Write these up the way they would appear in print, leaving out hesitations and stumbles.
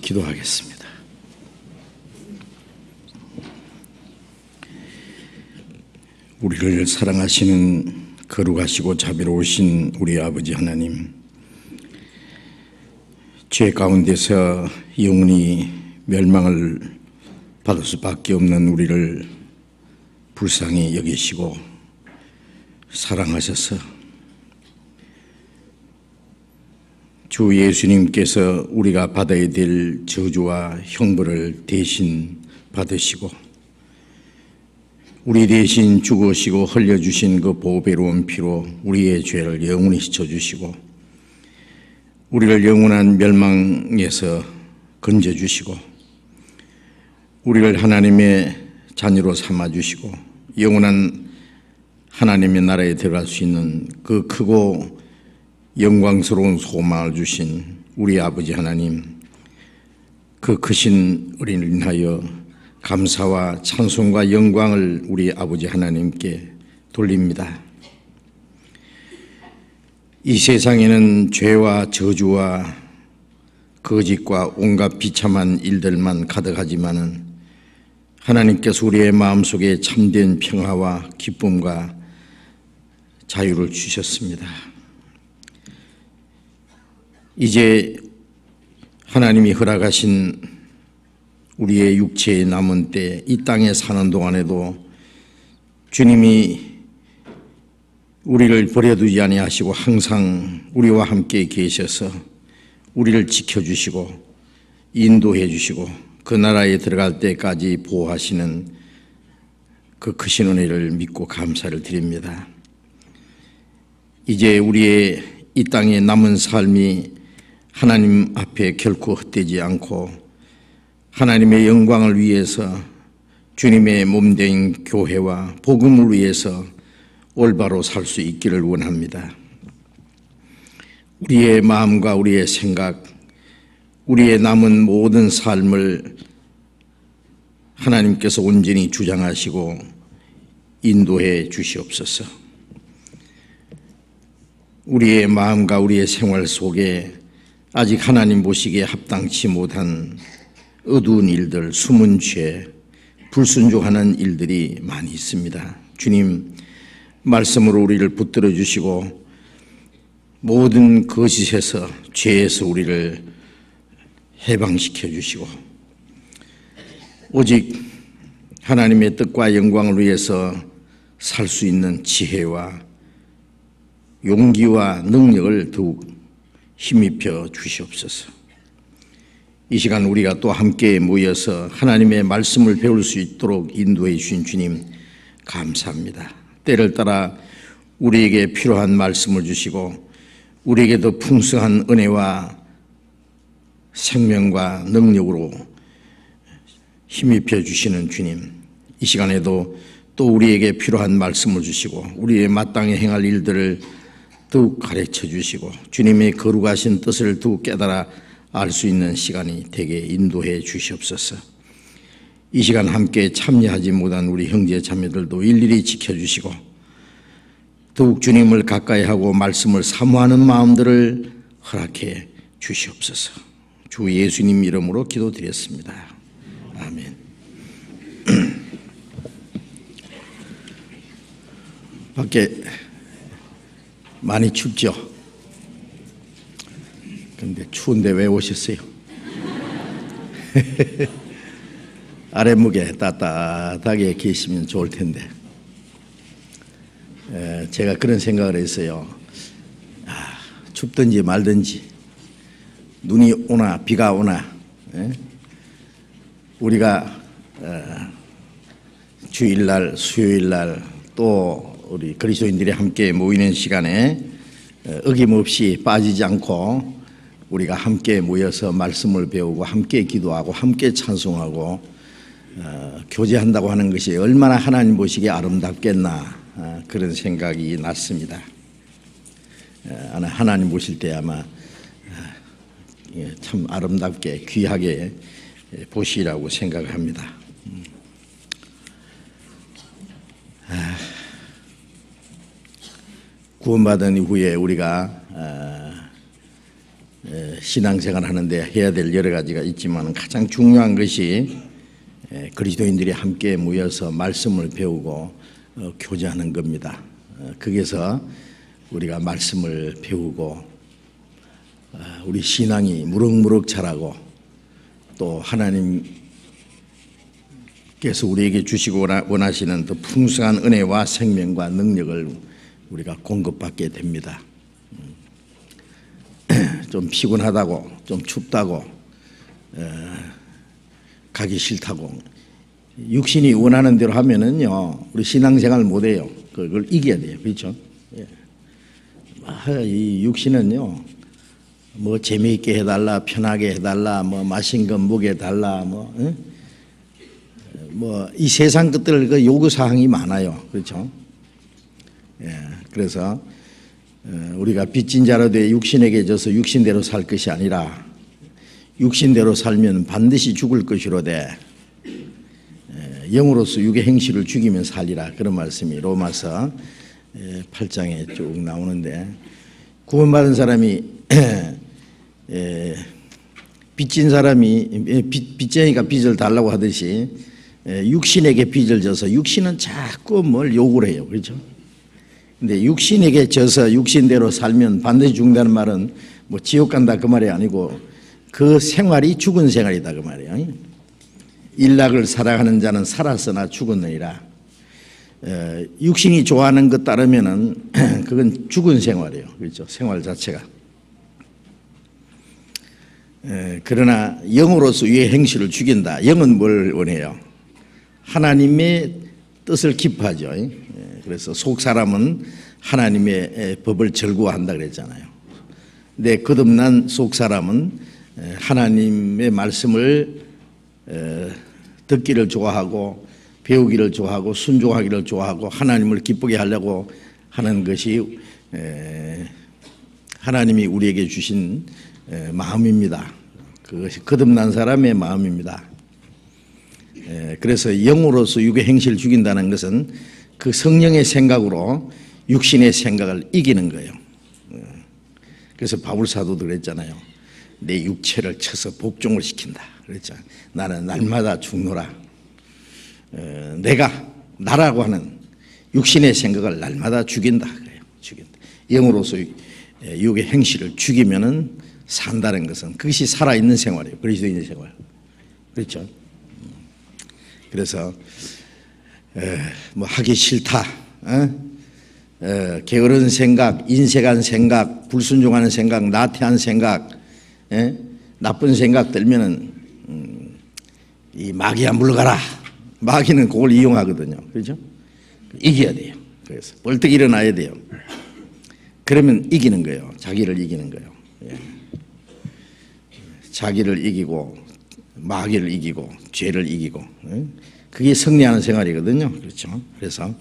기도하겠습니다. 우리를 사랑하시는 거룩하시고 자비로우신 우리 아버지 하나님, 죄 가운데서 영원히 멸망을 받을 수밖에 없는 우리를 불쌍히 여기시고 사랑하셔서 주 예수님께서 우리가 받아야 될 저주와 형벌을 대신 받으시고 우리 대신 죽으시고 흘려주신 그 보배로운 피로 우리의 죄를 영원히 씻어주시고 우리를 영원한 멸망에서 건져주시고 우리를 하나님의 자녀로 삼아주시고 영원한 하나님의 나라에 들어갈 수 있는 그 크고 영광스러운 소망을 주신 우리 아버지 하나님, 그 크신 우리를 인하여 감사와 찬송과 영광을 우리 아버지 하나님께 돌립니다. 이 세상에는 죄와 저주와 거짓과 온갖 비참한 일들만 가득하지만은 하나님께서 우리의 마음속에 참된 평화와 기쁨과 자유를 주셨습니다. 이제 하나님이 허락하신 우리의 육체의 남은 때 이 땅에 사는 동안에도 주님이 우리를 버려두지 아니하시고 항상 우리와 함께 계셔서 우리를 지켜주시고 인도해 주시고 그 나라에 들어갈 때까지 보호하시는 그 크신 은혜를 믿고 감사를 드립니다. 이제 우리의 이 땅에 남은 삶이 하나님 앞에 결코 헛되지 않고 하나님의 영광을 위해서 주님의 몸된 교회와 복음을 위해서 올바로 살 수 있기를 원합니다. 우리의 마음과 우리의 생각, 우리의 남은 모든 삶을 하나님께서 온전히 주장하시고 인도해 주시옵소서. 우리의 마음과 우리의 생활 속에 아직 하나님 보시기에 합당치 못한 어두운 일들, 숨은 죄, 불순종하는 일들이 많이 있습니다. 주님, 말씀으로 우리를 붙들어 주시고 모든 거짓에서, 죄에서 우리를 해방시켜 주시고 오직 하나님의 뜻과 영광을 위해서 살 수 있는 지혜와 용기와 능력을 더욱 힘입혀 주시옵소서. 이 시간 우리가 또 함께 모여서 하나님의 말씀을 배울 수 있도록 인도해 주신 주님 감사합니다. 때를 따라 우리에게 필요한 말씀을 주시고 우리에게 더 풍성한 은혜와 생명과 능력으로 힘입혀 주시는 주님, 이 시간에도 또 우리에게 필요한 말씀을 주시고 우리의 마땅히 행할 일들을 더욱 가르쳐 주시고 주님의 거룩하신 뜻을 더욱 깨달아 알 수 있는 시간이 되게 인도해 주시옵소서. 이 시간 함께 참여하지 못한 우리 형제 자매들도 일일이 지켜주시고 더욱 주님을 가까이 하고 말씀을 사모하는 마음들을 허락해 주시옵소서. 주 예수님 이름으로 기도드렸습니다. 아멘. 밖에 많이 춥죠? 근데 추운데 왜 오셨어요? 아랫목에 따뜻하게 계시면 좋을 텐데 제가 그런 생각을 했어요. 춥든지 말든지 눈이 오나 비가 오나 우리가 주일날 수요일날 또 우리 그리스도인들이 함께 모이는 시간에 어김없이 빠지지 않고 우리가 함께 모여서 말씀을 배우고 함께 기도하고 함께 찬송하고 교제한다고 하는 것이 얼마나 하나님 보시기에 아름답겠나 그런 생각이 났습니다. 하나님 보실 때 아마 참 아름답게 귀하게 보시라고 생각합니다. 구원받은 이후에 우리가 신앙생활 하는데 해야 될 여러 가지가 있지만 가장 중요한 것이 그리스도인들이 함께 모여서 말씀을 배우고 교제하는 겁니다. 거기서 우리가 말씀을 배우고 우리 신앙이 무럭무럭 자라고 또 하나님께서 우리에게 주시고 원하시는 더 풍성한 은혜와 생명과 능력을 우리가 공급받게 됩니다. 좀 피곤하다고, 좀 춥다고, 가기 싫다고 육신이 원하는 대로 하면은요 우리 신앙생활 못해요. 그걸 이겨야 돼요. 그렇죠? 이 육신은요 뭐 재미있게 해달라, 편하게 해달라, 뭐 맛있는 거 먹여달라, 뭐 이 세상 것들 그 요구 사항이 많아요. 그렇죠? 그래서 우리가 빚진 자로 돼 육신에게 져서 육신대로 살 것이 아니라 육신대로 살면 반드시 죽을 것이로되 영으로서 육의 행실을 죽이면 살리라. 그런 말씀이 로마서 8장에 쭉 나오는데 구원받은 사람이 빚진 사람이 빚쟁이가 빚을 달라고 하듯이 육신에게 빚을 져서 육신은 자꾸 뭘 요구를 해요. 그렇죠? 근데 육신에게 져서 육신대로 살면 반드시 죽는다는 말은 뭐 지옥 간다 그 말이 아니고 그 생활이 죽은 생활이다 그 말이에요. 일락을 살아가는 자는 살았으나 죽었느니라. 육신이 좋아하는 것 따르면은 그건 죽은 생활이에요. 그렇죠? 생활 자체가. 그러나 영으로서 위의 행실을 죽인다. 영은 뭘 원해요? 하나님의 뜻을 기뻐하죠. 그래서 속 사람은 하나님의 법을 절구한다 그랬잖아요. 근데 거듭난 속 사람은 하나님의 말씀을 듣기를 좋아하고 배우기를 좋아하고 순종하기를 좋아하고 하나님을 기쁘게 하려고 하는 것이 하나님이 우리에게 주신 마음입니다. 그것이 거듭난 사람의 마음입니다. 그래서 영으로서 육의 행실을 죽인다는 것은 그 성령의 생각으로 육신의 생각을 이기는 거예요. 그래서 바울 사도도 그랬잖아요. 내 육체를 쳐서 복종을 시킨다. 그랬죠. 나는 날마다 죽노라. 내가 나라고 하는 육신의 생각을 날마다 죽인다. 그래요. 죽인다. 영으로서 육의 행실을 죽이면은 산다는 것은 그것이 살아있는 생활이에요. 그리스도인의 생활. 그렇죠. 그래서 뭐 하기 싫다, 게으른 생각, 인색한 생각, 불순종하는 생각, 나태한 생각, 나쁜 생각 들면은 이 마귀야 물러가라. 마귀는 그걸 이용하거든요. 그렇죠? 이겨야 돼요. 그래서 벌떡 일어나야 돼요. 그러면 이기는 거예요. 자기를 이기는 거예요. 자기를 이기고 마귀를 이기고 죄를 이기고 그게 승리하는 생활이거든요. 그렇죠? 그래서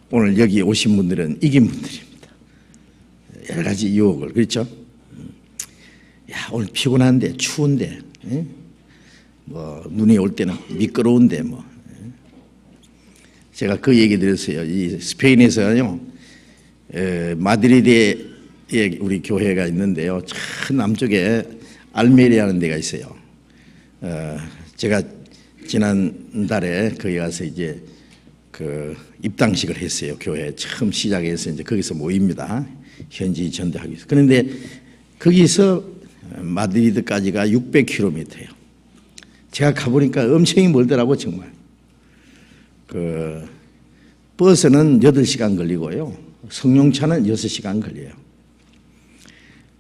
오늘 여기 오신 분들은 이긴 분들입니다. 여러 가지 유혹을. 그렇죠? 야, 오늘 피곤한데 추운데 뭐 눈이 올 때는 미끄러운데 뭐 제가 그 얘기 드렸어요. 이 스페인에서요 마드리드에 우리 교회가 있는데요. 저 남쪽에 알메리아라는 데가 있어요. 제가 지난달에 거기 가서 이제 그 입당식을 했어요. 교회 처음 시작해서 이제 거기서 모입니다. 현지 전도하기 위해서. 그런데 거기서 마드리드까지가 600km예요. 제가 가보니까 엄청 멀더라고 정말. 그 버스는 8시간 걸리고요. 승용차는 6시간 걸려요.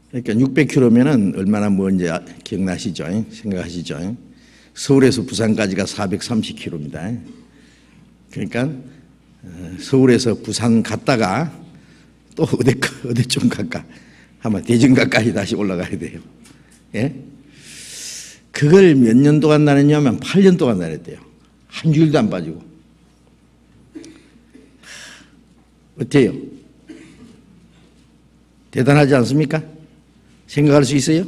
그러니까 600km면은 얼마나 먼지 기억나시죠? 생각하시죠? 서울에서 부산까지가 430km입니다. 그러니까 서울에서 부산 갔다가 또 어디 좀 갈까 하면 대전까지 다시 올라가야 돼요. 예? 그걸 몇 년 동안 다녔냐면 8년 동안 다녔대요. 한 주일도 안 빠지고. 어때요? 대단하지 않습니까? 생각할 수 있어요?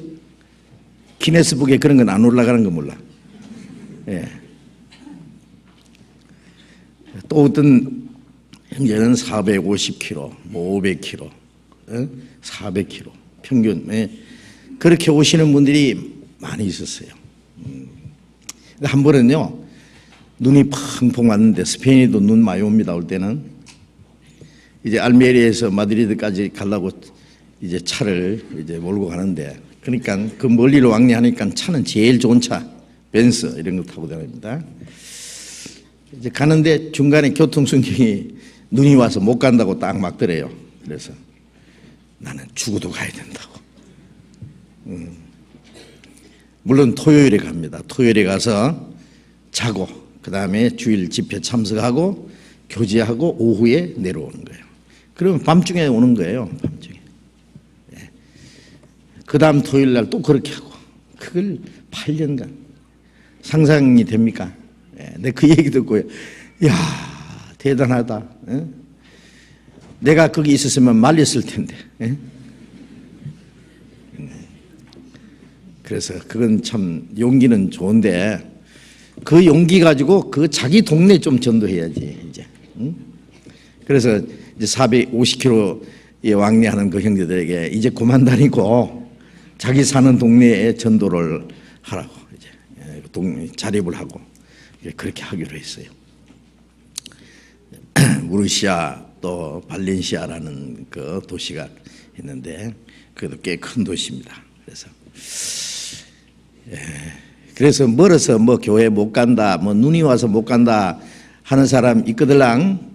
기네스북에 그런 건 안 올라가는 거 몰라. 예. 또 어떤 형제는 450km, 뭐 500km, 400km 평균. 그렇게 오시는 분들이 많이 있었어요. 한 번은요, 눈이 펑펑 왔는데, 스페인에도 눈 많이 옵니다. 올 때는 이제 알메리에서 마드리드까지 가려고 이제 차를 이제 몰고 가는데, 그러니까 그 멀리로 왕래하니까 차는 제일 좋은 차, 벤츠 이런 거 타고 다닙니다. 이제 가는데 중간에 교통순경이 눈이 와서 못 간다고 딱 막더래요. 그래서 나는 죽어도 가야 된다고. 물론 토요일에 갑니다. 토요일에 가서 자고 그 다음에 주일 집회 참석하고 교제하고 오후에 내려오는 거예요. 그러면 밤중에 오는 거예요. 밤중에. 예. 그 다음 토요일 날 또 그렇게 하고 그걸 8년간 상상이 됩니까? 예. 내가 그 얘기 듣고 야 대단하다. 예? 내가 거기 있었으면 말렸을 텐데. 예? 그래서 그건 참 용기는 좋은데 그 용기 가지고 그 자기 동네 좀 전도해야지 이제. 응? 그래서 이제 450km에 왕래하는 그 형제들에게 이제 그만 다니고 자기 사는 동네에 전도를 하라고 이제 자립을 하고 그렇게 하기로 했어요. 우르시아 또 발렌시아라는 그 도시가 있는데 그래도 꽤 큰 도시입니다. 그래서 멀어서 뭐 교회 못 간다, 뭐 눈이 와서 못 간다 하는 사람 있거들랑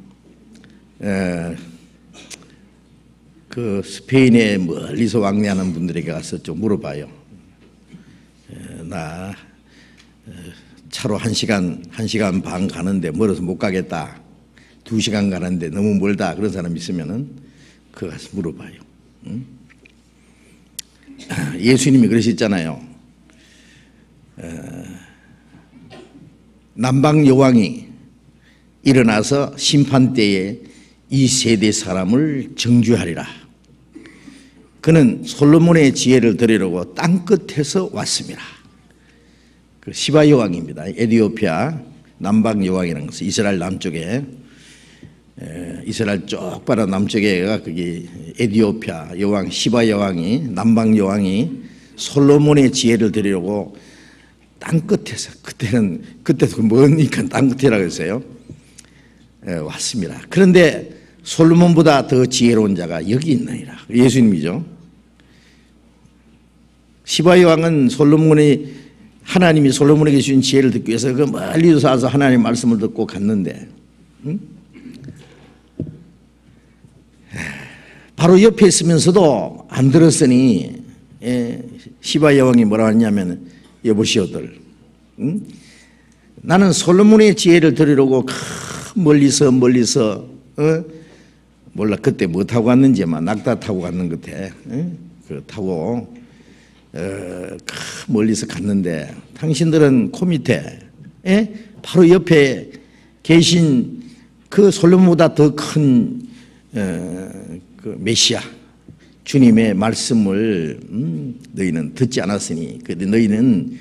그 스페인에 멀리서 왕래하는 분들에게 가서 좀 물어봐요. 나 차로 1시간 반 가는데 멀어서 못 가겠다. 2시간 가는데 너무 멀다. 그런 사람 있으면은 그거 가서 물어봐요. 응? 예수님이 그러셨잖아요. 남방 여왕이 일어나서 심판 때에 이 세대 사람을 정죄하리라. 그는 솔로몬의 지혜를 들으려고 땅 끝에서 왔습니다. 그 시바 여왕입니다. 에티오피아 남방 여왕이라는 것은 이스라엘 남쪽에 이스라엘 쪽 바로 남쪽에가 거기 에티오피아 여왕 시바 여왕이 남방 여왕이 솔로몬의 지혜를 들으려고 땅 끝에서 그때도 머니까 땅 끝이라고 했어요. 왔습니다. 그런데 솔로몬보다 더 지혜로운 자가 여기 있느니라. 예수님이죠. 시바 여왕은 하나님이 솔로몬에게 주신 지혜를 듣기 위해서 그 멀리서 와서 하나님의 말씀을 듣고 갔는데 바로 옆에 있으면서도 안 들었으니 시바 여왕이 뭐라 했냐면 여보시오들 나는 솔로몬의 지혜를 들으려고 멀리서 몰라 그때 뭐 타고 갔는지 막 낙타 타고 갔는 것 같아. 그 타고 멀리서 갔는데 당신들은 코 밑에 바로 옆에 계신 그 솔로몬보다 더 큰 그 메시아 주님의 말씀을 너희는 듣지 않았으니 너희는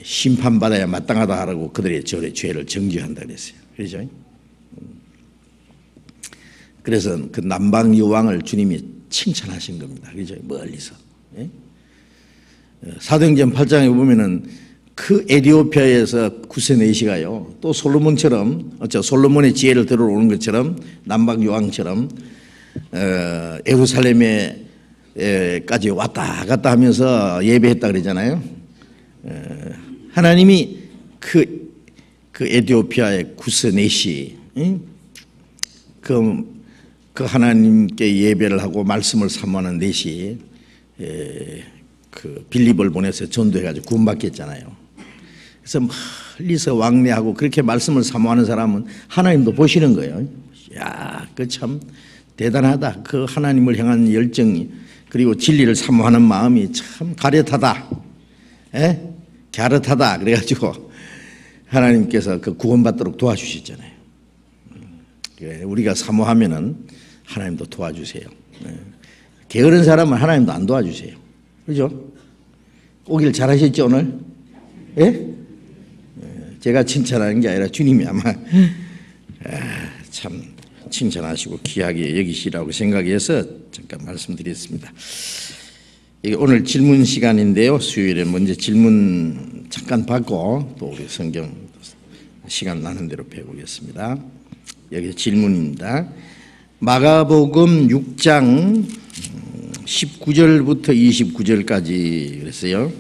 심판받아야 마땅하다 하라고 그들의 죄를 정죄한다 그랬어요. 그렇죠? 그래서 그 남방 여왕을 주님이 칭찬하신 겁니다. 그렇죠? 멀리서. 사도행전 8장에 보면은 그 에티오피아에서 구스네시가요 또 솔로몬처럼 솔로몬의 지혜를 들어오는 것처럼 남방 여왕처럼 예루살렘에까지 왔다 갔다 하면서 예배했다 그러잖아요. 하나님이 그 에티오피아의 구스네시 그 하나님께 예배를 하고 말씀을 사모하는 넷이 그 빌립을 보내서 전도해가지고 구원받게 했잖아요. 그래서 멀리서 왕래하고 그렇게 말씀을 사모하는 사람은 하나님도 보시는 거예요. 야, 그 참 대단하다. 그 하나님을 향한 열정이 그리고 진리를 사모하는 마음이 참 가련하다. 갸릇하다. 그래가지고 하나님께서 그 구원받도록 도와주셨잖아요. 우리가 사모하면은 하나님도 도와주세요. 게으른 사람은 하나님도 안 도와주세요. 그죠? 오길 잘하셨죠 오늘? 예? 제가 칭찬하는 게 아니라 주님이 아마 참 칭찬하시고 귀하게 여기시라고 생각해서 잠깐 말씀드렸습니다. 이게 오늘 질문 시간인데요. 수요일에 먼저 질문 잠깐 받고 또 우리 성경 시간 나는 대로 배우겠습니다. 여기 질문입니다. 마가복음 6장 19절부터 29절까지 그랬어요.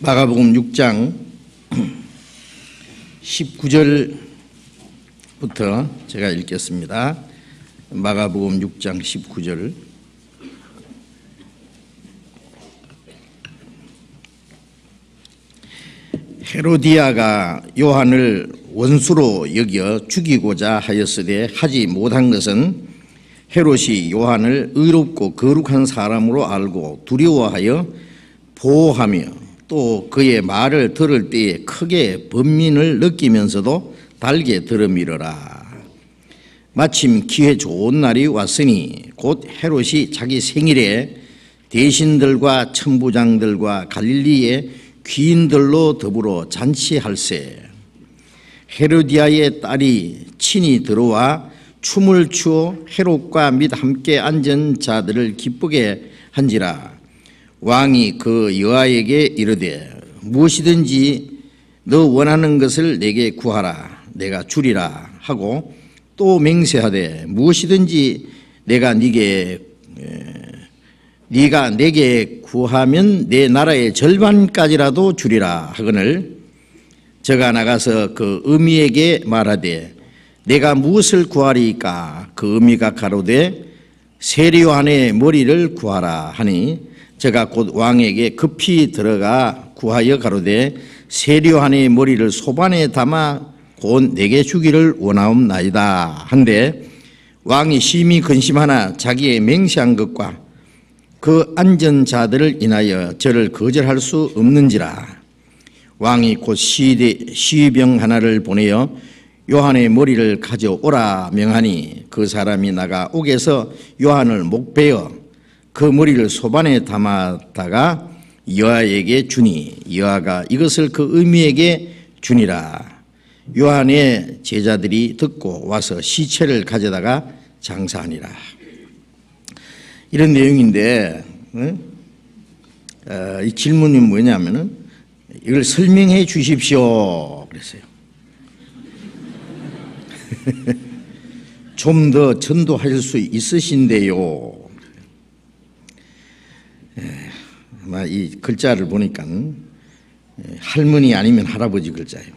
마가복음 6장 19절부터 제가 읽겠습니다. 마가복음 6장 19절. 헤로디아가 요한을 원수로 여겨 죽이고자 하였으되 하지 못한 것은 헤롯이 요한을 의롭고 거룩한 사람으로 알고 두려워하여 보호하며 또 그의 말을 들을 때에 크게 번민을 느끼면서도 달게 들음이러라. 마침 기회 좋은 날이 왔으니 곧 헤롯이 자기 생일에 대신들과 천부장들과 갈릴리의 귀인들로 더불어 잔치할세. 헤로디아의 딸이 친히 들어와 춤을 추어 헤롯과 및 함께 앉은 자들을 기쁘게 한지라. 왕이 그 여아에게 이르되 무엇이든지 너 원하는 것을 내게 구하라 내가 주리라 하고 또 맹세하되 무엇이든지 내가 네가 내게 구하면 내 나라의 절반까지라도 주리라 하거늘 저가 나가서 그 어미에게 말하되 내가 무엇을 구하리까? 그 어미가 가로되 세리요한의 머리를 구하라 하니 저가 곧 왕에게 급히 들어가 구하여 가로되 세리요한의 머리를 소반에 담아 곧 내게 주기를 원하옵나이다 한데 왕이 심히 근심하나 자기의 맹세한 것과 그 앉은 자들을 인하여 저를 거절할 수 없는지라. 왕이 곧 시병 하나를 보내어 요한의 머리를 가져오라 명하니 그 사람이 나가 옥에서 요한을 목베어 그 머리를 소반에 담았다가 여아에게 주니 여아가 이것을 그 어미에게 주니라. 요한의 제자들이 듣고 와서 시체를 가져다가 장사하니라. 이런 내용인데 이 질문이 뭐냐면은 이걸 설명해 주십시오 그랬어요. 좀 더 전도할 수 있으신데요. 아마 이 글자를 보니까 할머니 아니면 할아버지 글자예요.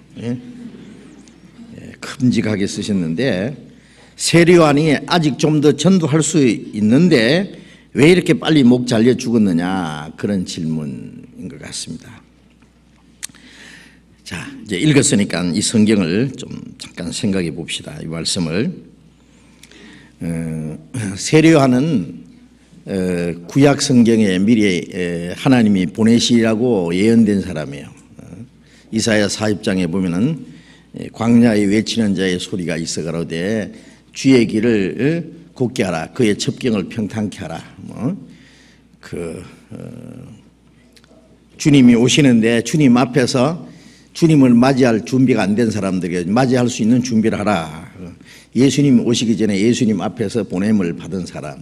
큼직하게 쓰셨는데 세리요한이 아직 좀 더 전도할 수 있는데 왜 이렇게 빨리 목 잘려 죽었느냐 그런 질문인 것 같습니다. 자, 이제 읽었으니까 이 성경을 좀 잠깐 생각해 봅시다. 이 말씀을. 세리요한은 구약 성경에 미리 하나님이 보내시라고 예언된 사람이에요. 이사야 40장에 보면은 광야에 외치는 자의 소리가 있어 가로되 주의 길을 곧게 하라 그의 첩경을 평탄케 하라. 주님이 오시는데 주님 앞에서 주님을 맞이할 준비가 안 된 사람들에게 맞이할 수 있는 준비를 하라. 예수님 오시기 전에 예수님 앞에서 보냄을 받은 사람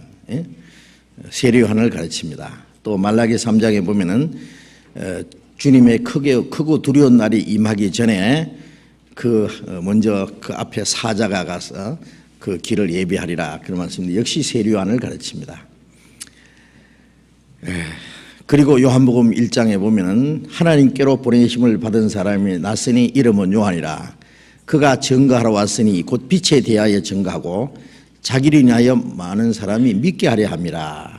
세리요한을 가르칩니다. 또 말라기 3장에 보면은 주님의 크고 두려운 날이 임하기 전에 먼저 그 앞에 사자가 가서 그 길을 예비하리라 그런 말씀인데 역시 세리요한을 가르칩니다. 그리고 요한복음 1장에 보면은 하나님께로 보내심을 받은 사람이 났으니 이름은 요한이라. 그가 증거하러 왔으니 곧 빛에 대하여 증거하고 자기를 인하여 많은 사람이 믿게 하려 함이라.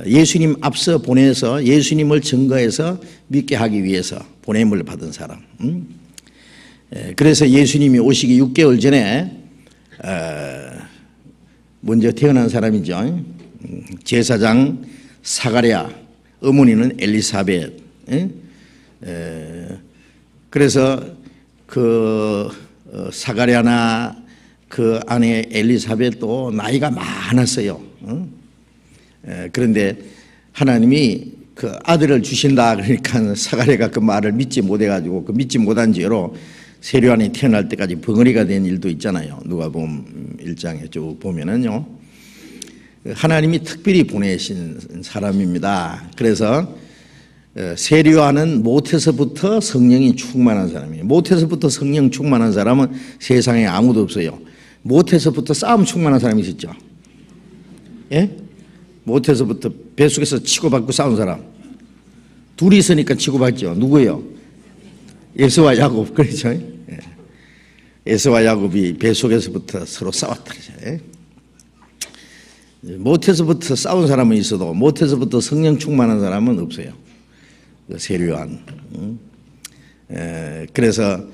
예수님 앞서 보내서 예수님을 증거해서 믿게 하기 위해서 보냄을 받은 사람. 그래서 예수님이 오시기 6개월 전에 먼저 태어난 사람이죠. 제사장 사가랴, 어머니는 엘리사벳. 그래서 그 사가랴나 그 아내 엘리사벳도 나이가 많았어요. 그런데 하나님이 그 아들을 주신다 그러니까 사가랴가 그 말을 믿지 못해가지고 그 믿지 못한 죄로 세리요한이 태어날 때까지 벙어리가 된 일도 있잖아요. 누가복음 1장에 쭉 보면은요. 하나님이 특별히 보내신 사람입니다. 그래서 세리요한은 못에서부터 성령이 충만한 사람이에요. 못에서부터 성령 충만한 사람은 세상에 아무도 없어요. 못에서부터 싸움 충만한 사람이 있었죠. 예? 못에서부터 뱃속에서 치고받고 싸운 사람. 둘이 있으니까 치고받죠. 누구예요? 에서와 야곱. 그렇죠? 예. 에서와 야곱이 뱃속에서부터 서로 싸웠다. 예? 못에서부터 싸운 사람은 있어도 못에서부터 성령 충만한 사람은 없어요. 세리요한. 그래서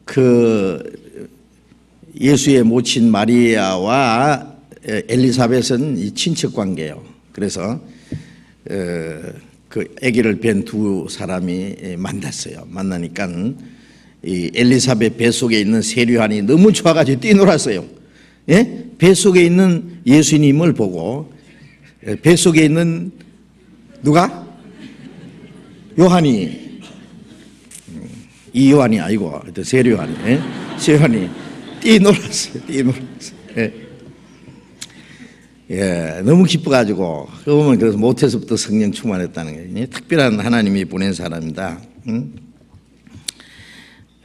그 예수의 모친 마리아와 엘리사벳은 이 친척 관계예요. 그래서 그 아기를 뵌 두 사람이 만났어요. 만나니까 이 엘리사벳 뱃속에 있는 세리요한이 너무 좋아가지고 뛰놀았어요. 예? 뱃속에 있는 예수님을 보고 뱃속에 있는 누가? 요한이, 이 요한이 아니고 세리요한이, 세리요한이 뛰놀았어요. 예. 예, 너무 기뻐가지고 그러면 그래서 못해서부터 성령 충만했다는 게 특별한 하나님이 보낸 사람이다.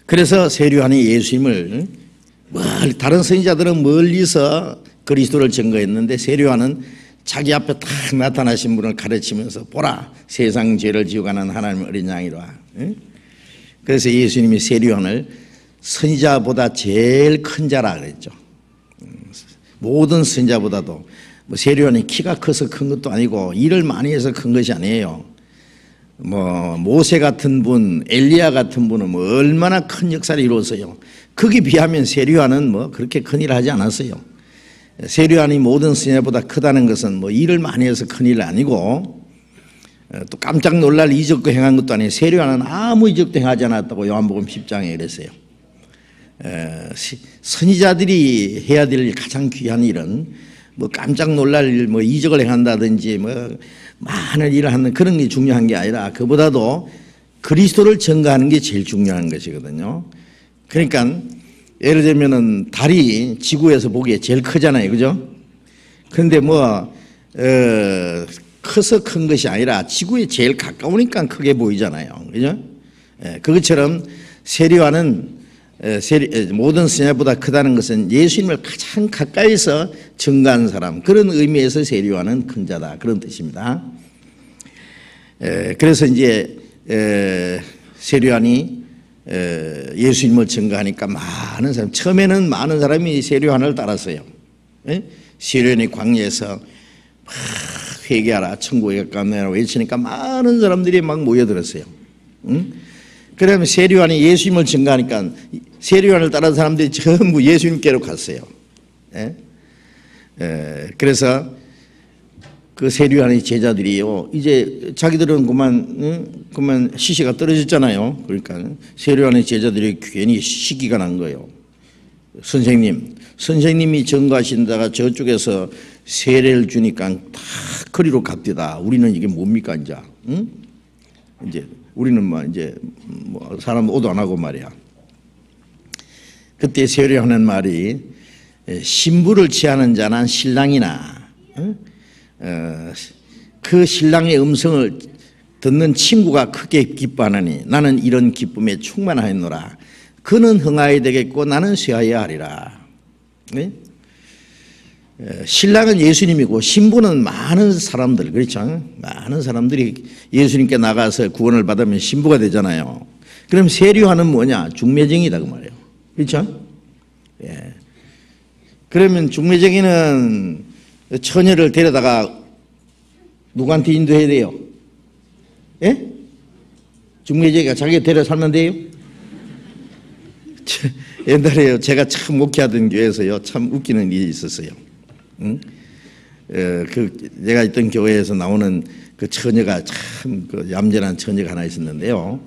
그래서 세리요한이 예수님을 다른 선지자들은 멀리서 그리스도를 증거했는데 세리요한은 자기 앞에 딱 나타나신 분을 가르치면서 보라 세상 죄를 지어가는 하나님 어린 양이라. 그래서 예수님이 세리요한을 선지자보다 제일 큰 자라 그랬죠. 모든 선지자보다도 뭐 세리요한이 키가 커서 큰 것도 아니고 일을 많이 해서 큰 것이 아니에요. 뭐 모세 같은 분, 엘리야 같은 분은 뭐 얼마나 큰 역사를 이루었어요. 거기에 비하면 세리요한은 뭐 그렇게 큰 일을 하지 않았어요. 세리요한이 모든 선지자보다 크다는 것은 뭐 일을 많이 해서 큰 일이 아니고 또 깜짝 놀랄 이적도 행한 것도 아니에요. 세리요한은 아무 이적도 행하지 않았다고 요한복음 10장에 그랬어요. 선지자들이 해야 될 가장 귀한 일은 뭐 깜짝 놀랄 일, 뭐 이적을 행한다든지 뭐 많은 일을 하는 그런 게 중요한 게 아니라 그보다도 그리스도를 증거하는 게 제일 중요한 것이거든요. 그러니까 예를 들면은 달이 지구에서 보기에 제일 크잖아요, 그죠? 그런데 뭐 커서 큰 것이 아니라 지구에 제일 가까우니까 크게 보이잖아요, 그죠? 그것처럼 세리요한은 모든 선지자보다 크다는 것은 예수님을 가장 가까이서 증거한 사람, 그런 의미에서 세리요한은 큰 자다, 그런 뜻입니다. 그래서 이제 세리요한이 예수님을 증거하니까 많은 사람, 처음에는 많은 사람이 세리요한을 따랐어요. 세리요한이 광야에서 막 회개하라, 천국에 가까우라 외치니까 많은 사람들이 막 모여들었어요. 그러면 세리요한이 예수님을 증거하니까 세리요한을 따른 사람들이 전부 예수님께로 갔어요. 그래서 그 세리요한의 제자들이요, 이제 자기들은 그만 시시가 떨어졌잖아요. 그러니까 세리요한의 제자들이 괜히 시기가 난 거예요. 선생님이 증거하신다가 저쪽에서 세례를 주니까 다 거리로 갑디다. 우리는 이게 뭡니까 이제? 이제 우리는 뭐 사람 오도 안 하고 말이야. 그때 세리요한은 말이 신부를 취하는 자는 신랑이나 그 신랑의 음성을 듣는 친구가 크게 기뻐하느니 나는 이런 기쁨에 충만하였노라. 그는 흥하여야 되겠고 나는 쇠하여야 하리라. 신랑은 예수님이고 신부는 많은 사람들, 그렇죠? 많은 사람들이 예수님께 나가서 구원을 받으면 신부가 되잖아요. 그럼 세리요한은 뭐냐? 중매쟁이다 그 말이에요. 그렇죠? 예. 그러면 중매쟁이는 처녀를 데려다가 누구한테 인도해야 돼요? 예? 중매쟁이가 자기가 데려 살면 돼요? 옛날에 제가 참 목회하던 교회에서요, 참 웃기는 일이 있었어요. 내가 있던 교회에서 나오는 그 처녀가 참 그 얌전한 처녀가 하나 있었는데요.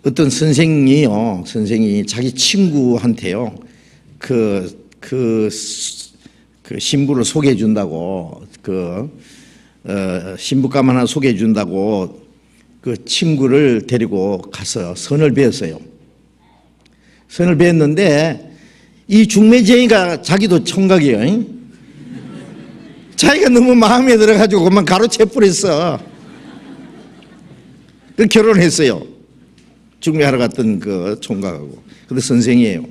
어떤 선생이 자기 친구한테요, 그 신부를 소개해 준다고, 신부감 하나 소개해 준다고 그 친구를 데리고 가서 선을 배웠어요. 선을 배웠는데 이 중매쟁이가 자기도 총각이에요. 자기가 너무 마음에 들어가지고 그만 가로채버렸어. 그 결혼했어요. 중매하러 갔던 그 총각하고. 근데 선생이에요.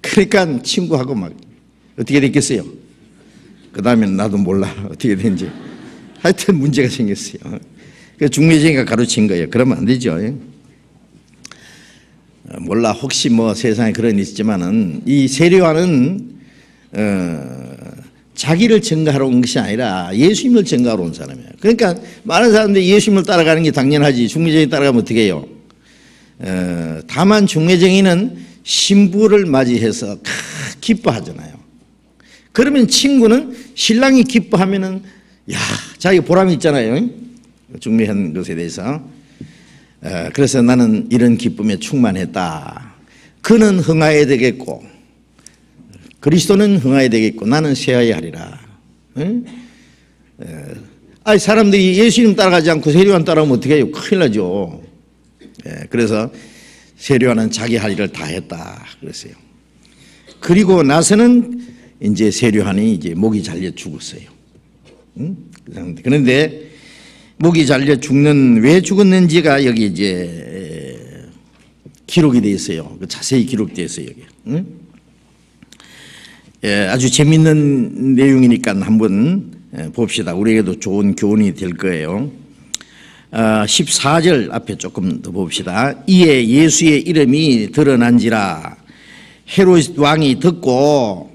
그러니까 친구하고 막 어떻게 됐겠어요? 그 다음에는 나도 몰라 어떻게 된지. 하여튼 문제가 생겼어요. 그 중매쟁이가 가로챈 거예요. 그러면 안 되죠. 몰라, 혹시 뭐 세상에 그런 일이 있지만은 이 세례요한은 자기를 증거하러 온 것이 아니라 예수님을 증거하러 온 사람이에요. 그러니까 많은 사람들이 예수님을 따라가는 게 당연하지, 중매쟁이 따라가면 어떻게 해요? 다만 중매쟁이는 신부를 맞이해서 기뻐하잖아요. 그러면 친구는 신랑이 기뻐하면은 야, 자기 보람이 있잖아요. 중매한 것에 대해서. 그래서 나는 이런 기쁨에 충만했다. 그는 흥하여야 되겠고 그리스도는 흥하여야 되겠고 나는 쇠하여야 하리라. 아니, 사람들이 예수님 따라가지 않고 세례요한 따라가면 어떻게 해요? 큰일 나죠. 그래서 세례요한은 자기 할 일을 다 했다 그랬어요. 그리고 나서는 이제 세례요한이 이제 목이 잘려 죽었어요. 그런데 목이 잘려 죽는, 왜 죽었는지가 여기 이제 기록이 되어 있어요. 자세히 기록되어 있어요, 여기. 아주 재밌는 내용이니까 한번 봅시다. 우리에게도 좋은 교훈이 될 거예요. 14절 앞에 조금 더 봅시다. 이에 예수의 이름이 드러난지라 헤롯 왕이 듣고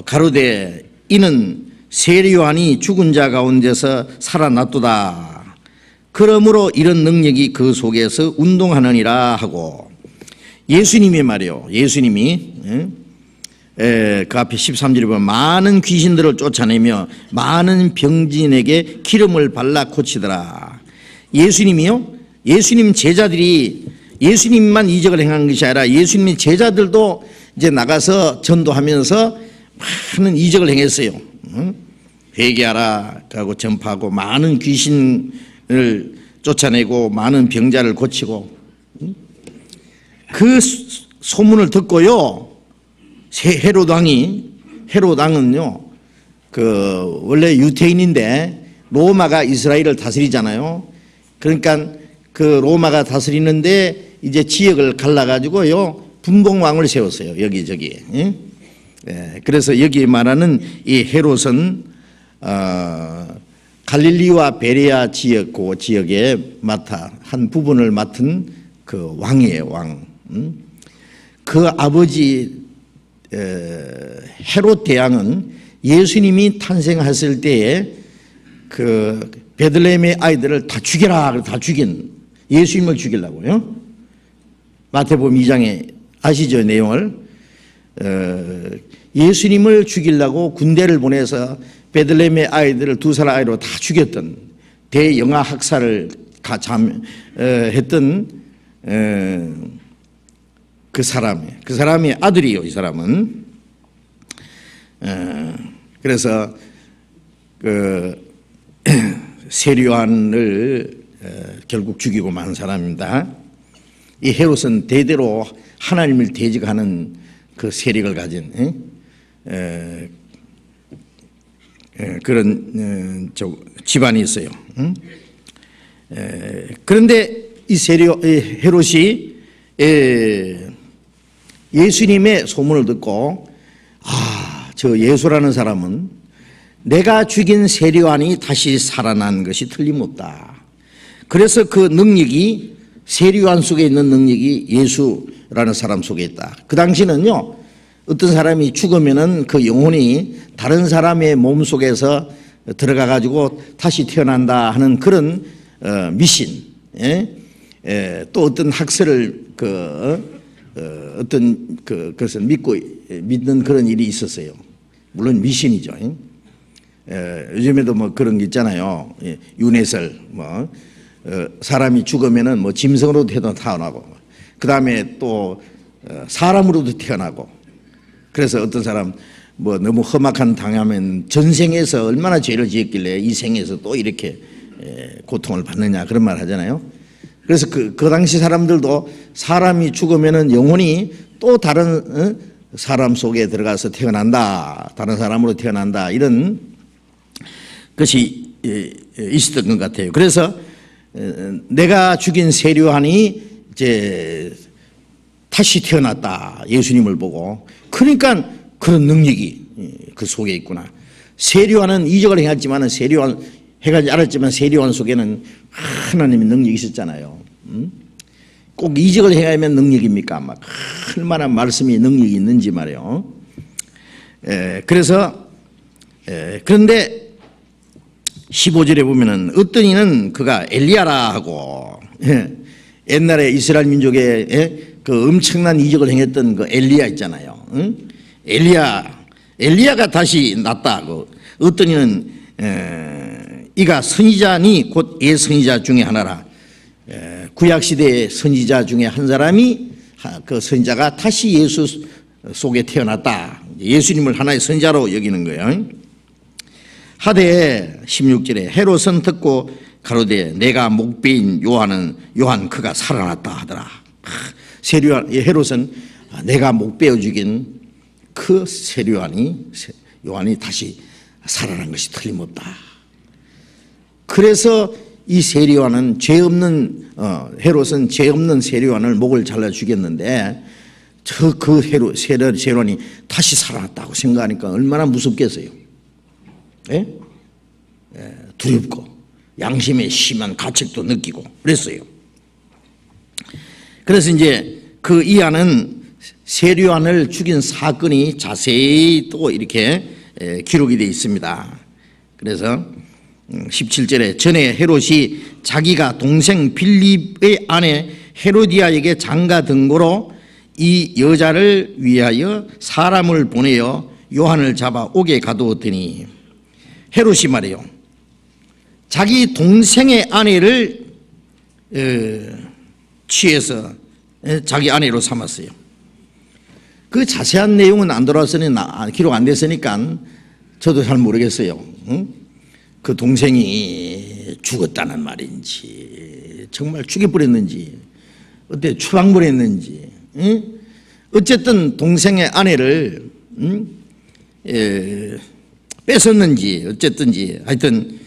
가로되 이는 세례요한이 죽은 자 가운데서 살아났도다. 그러므로 이런 능력이 그 속에서 운동하느니라 하고, 예수님이 말이요, 예수님이 그 앞에 13절에 보면 많은 귀신들을 쫓아내며 많은 병진에게 기름을 발라 고치더라. 예수님이요, 예수님 제자들이 예수님만 이적을 행한 것이 아니라 예수님의 제자들도 이제 나가서 전도하면서 많은 이적을 행했어요. 회개하라 하고 전파하고 많은 귀신을 쫓아내고 많은 병자를 고치고. 그 소문을 듣고요, 헤롯 왕은요, 그 원래 유태인인데 로마가 이스라엘을 다스리잖아요. 그러니까 그 로마가 다스리는데 이제 지역을 갈라가지고요 분봉왕을 세웠어요, 여기저기. 그래서 여기 말하는 이 헤롯은 갈릴리와 베레아 지역, 그 지역에 한 부분을 맡은 그 왕이에요, 왕. 그 아버지 헤롯 대왕은 예수님이 탄생했을 때에 그 베들레헴의 아이들을 다 죽여라, 다 죽인, 예수님을 죽이려고요. 마태복음 2장에 아시죠, 내용을? 예수님을 죽이려고 군대를 보내서 베들레헴의 아이들을 두 살 아이로 다 죽였던 대영아 학살을 했던 그 사람의 아들이요, 이 사람은. 그래서 그 세례요한을 결국 죽이고 만 사람입니다. 이 헤롯은 대대로 하나님을 대적하는 그 세력을 가진 그런 집안이 있어요. 그런데 이 헤롯이 예수님의 소문을 듣고, 저 예수라는 사람은 내가 죽인 세례요한이 다시 살아난 것이 틀림없다. 그래서 그 능력이, 세례요한 속에 있는 능력이 예수라는 사람 속에 있다. 그 당시는요, 어떤 사람이 죽으면은 그 영혼이 다른 사람의 몸 속에서 들어가 가지고 다시 태어난다 하는 그런 미신, 또 어떤 학설을 어떤 그것을 믿는 그런 일이 있었어요. 물론 미신이죠. 요즘에도 뭐 그런 게 있잖아요. 윤회설, 사람이 죽으면은 뭐 짐승으로도 태어나고, 그 다음에 또 사람으로도 태어나고. 그래서 어떤 사람 뭐 너무 험악한 당하면 전생에서 얼마나 죄를 지었길래 이 생에서 또 이렇게 고통을 받느냐, 그런 말 하잖아요. 그래서 그 당시 사람들도 사람이 죽으면은 영혼이 또 다른 사람 속에 들어가서 태어난다, 다른 사람으로 태어난다, 이런 것이 있었던 것 같아요. 그래서 내가 죽인 세류안이 이제 다시 태어났다, 예수님을 보고. 그러니까 그런 능력이 그 속에 있구나. 세류안은 이적을 행했지만, 세류안 해가지 알았지만 세류안 속에는 하나님의 능력이 있었잖아요. 꼭 이적을 행하면 능력입니까? 막 얼마나 말씀이 능력이 있는지 말이에요. 그래서 그런데 15절에 보면은 어떤 이는 그가 엘리야라 하고, 옛날에 이스라엘 민족에 그 엄청난 이적을 행했던 그 엘리야 있잖아요. 엘리야가 다시 났다. 어떤 이는 이가 선지자니 곧 예선지자 중에 하나라. 구약시대의 선지자 중에 한 사람이, 그 선지자가 다시 예수 속에 태어났다. 예수님을 하나의 선지자로 여기는 거예요. 하되 16절에 헤롯은 듣고 가로되 내가 목배인 요한 그가 살아났다 하더라. 세류안, 헤롯은 내가 목배어 죽인 그 세류안이, 요한이 다시 살아난 것이 틀림없다. 그래서 이 세류안은 죄 없는, 헤롯은 죄 없는 세류안을 목을 잘라 죽였는데, 그 세류안이 다시 살아났다고 생각하니까 얼마나 무섭겠어요. 예? 두렵고 양심의 심한 가책도 느끼고 그랬어요. 그래서 이제 그 이하는 세류안을 죽인 사건이 자세히 또 이렇게 기록이 되어 있습니다. 그래서 17절에 전에 헤롯이 자기가 동생 빌립의 아내 헤로디아에게 장가 등고로 이 여자를 위하여 사람을 보내어 요한을 잡아 옥에 가두었더니, 헤롯이 말이에요, 자기 동생의 아내를 취해서 자기 아내로 삼았어요. 그 자세한 내용은 안 돌아왔으니, 기록 안 됐으니까 저도 잘 모르겠어요. 그 동생이 죽었다는 말인지, 정말 죽여버렸는지, 어때 추방버렸는지, 어쨌든 동생의 아내를 뺏었는지 어쨌든지 하여튼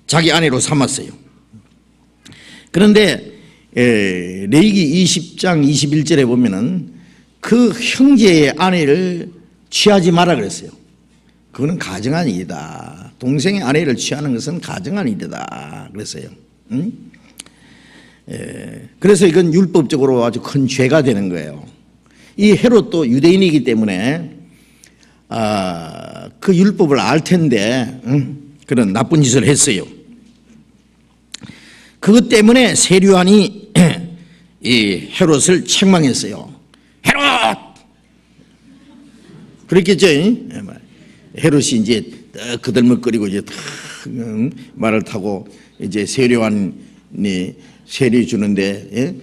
자기 아내로 삼았어요. 그런데 레위기 20장 21절에 보면은 그 형제의 아내를 취하지 마라 그랬어요. 그거는 가정한 일이다. 동생의 아내를 취하는 것은 가정한 일이다 그랬어요. 그래서 이건 율법적으로 아주 큰 죄가 되는 거예요. 이 헤롯도 유대인이기 때문에 그 율법을 알 텐데 그런 나쁜 짓을 했어요. 그것 때문에 세류안이 이 헤롯을 책망했어요. 헤롯! 그랬겠죠? 헤롯이 이제 그들먹거리고 이제 말을 타고 이제 세류안이 세례 주는데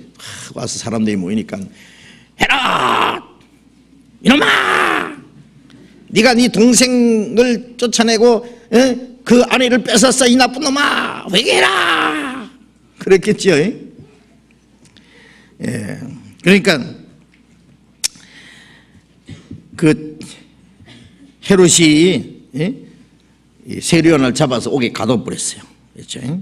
와서 사람들이 모이니까, 헤롯! 이놈아! 네가 네 동생을 쫓아내고 그 아내를 뺏었어, 이 나쁜 놈아! 회개해라! 그랬겠죠. 그러니까 그 헤롯이 세류안을 잡아서 옥에 가둬버렸어요. 그렇죠?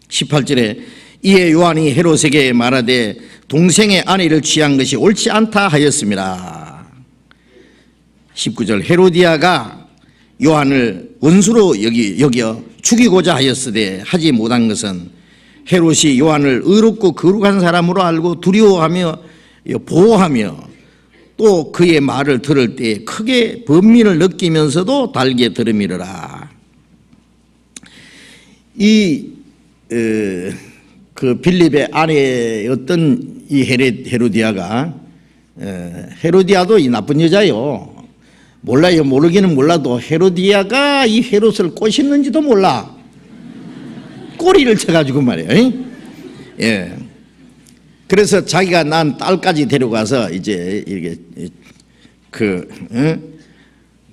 18절에 이에 요한이 헤롯에게 말하되 동생의 아내를 취한 것이 옳지 않다 하였습니다. 19절 헤로디아가 요한을 원수로 여겨 죽이고자 하였으되 하지 못한 것은 헤롯이 요한을 의롭고 거룩한 사람으로 알고 두려워하며 보호하며 또 그의 말을 들을 때 크게 번민을 느끼면서도 달게 들음이러라. 그 빌립의 아내였던 이 헤로디아가, 헤로디아도 이 나쁜 여자요. 몰라요. 모르기는 몰라도 헤로디아가 이 헤롯을 꼬셨는지도 몰라. 꼬리를 쳐가지고 말이에요. 예. 그래서 자기가 난 딸까지 데려가서 이제 이렇게